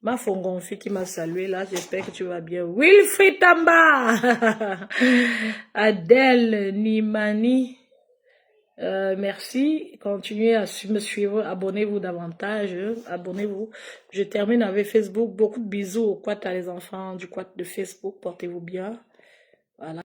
B: Ma Fongonfi qui m'a salué là, j'espère que tu vas bien. Wilfried Tamba, Adèle Nimani, merci. Continuez à me suivre, abonnez-vous davantage, abonnez-vous. Je termine avec Facebook. Beaucoup de bisous au quad à les enfants du quad de Facebook, portez-vous bien. Voilà.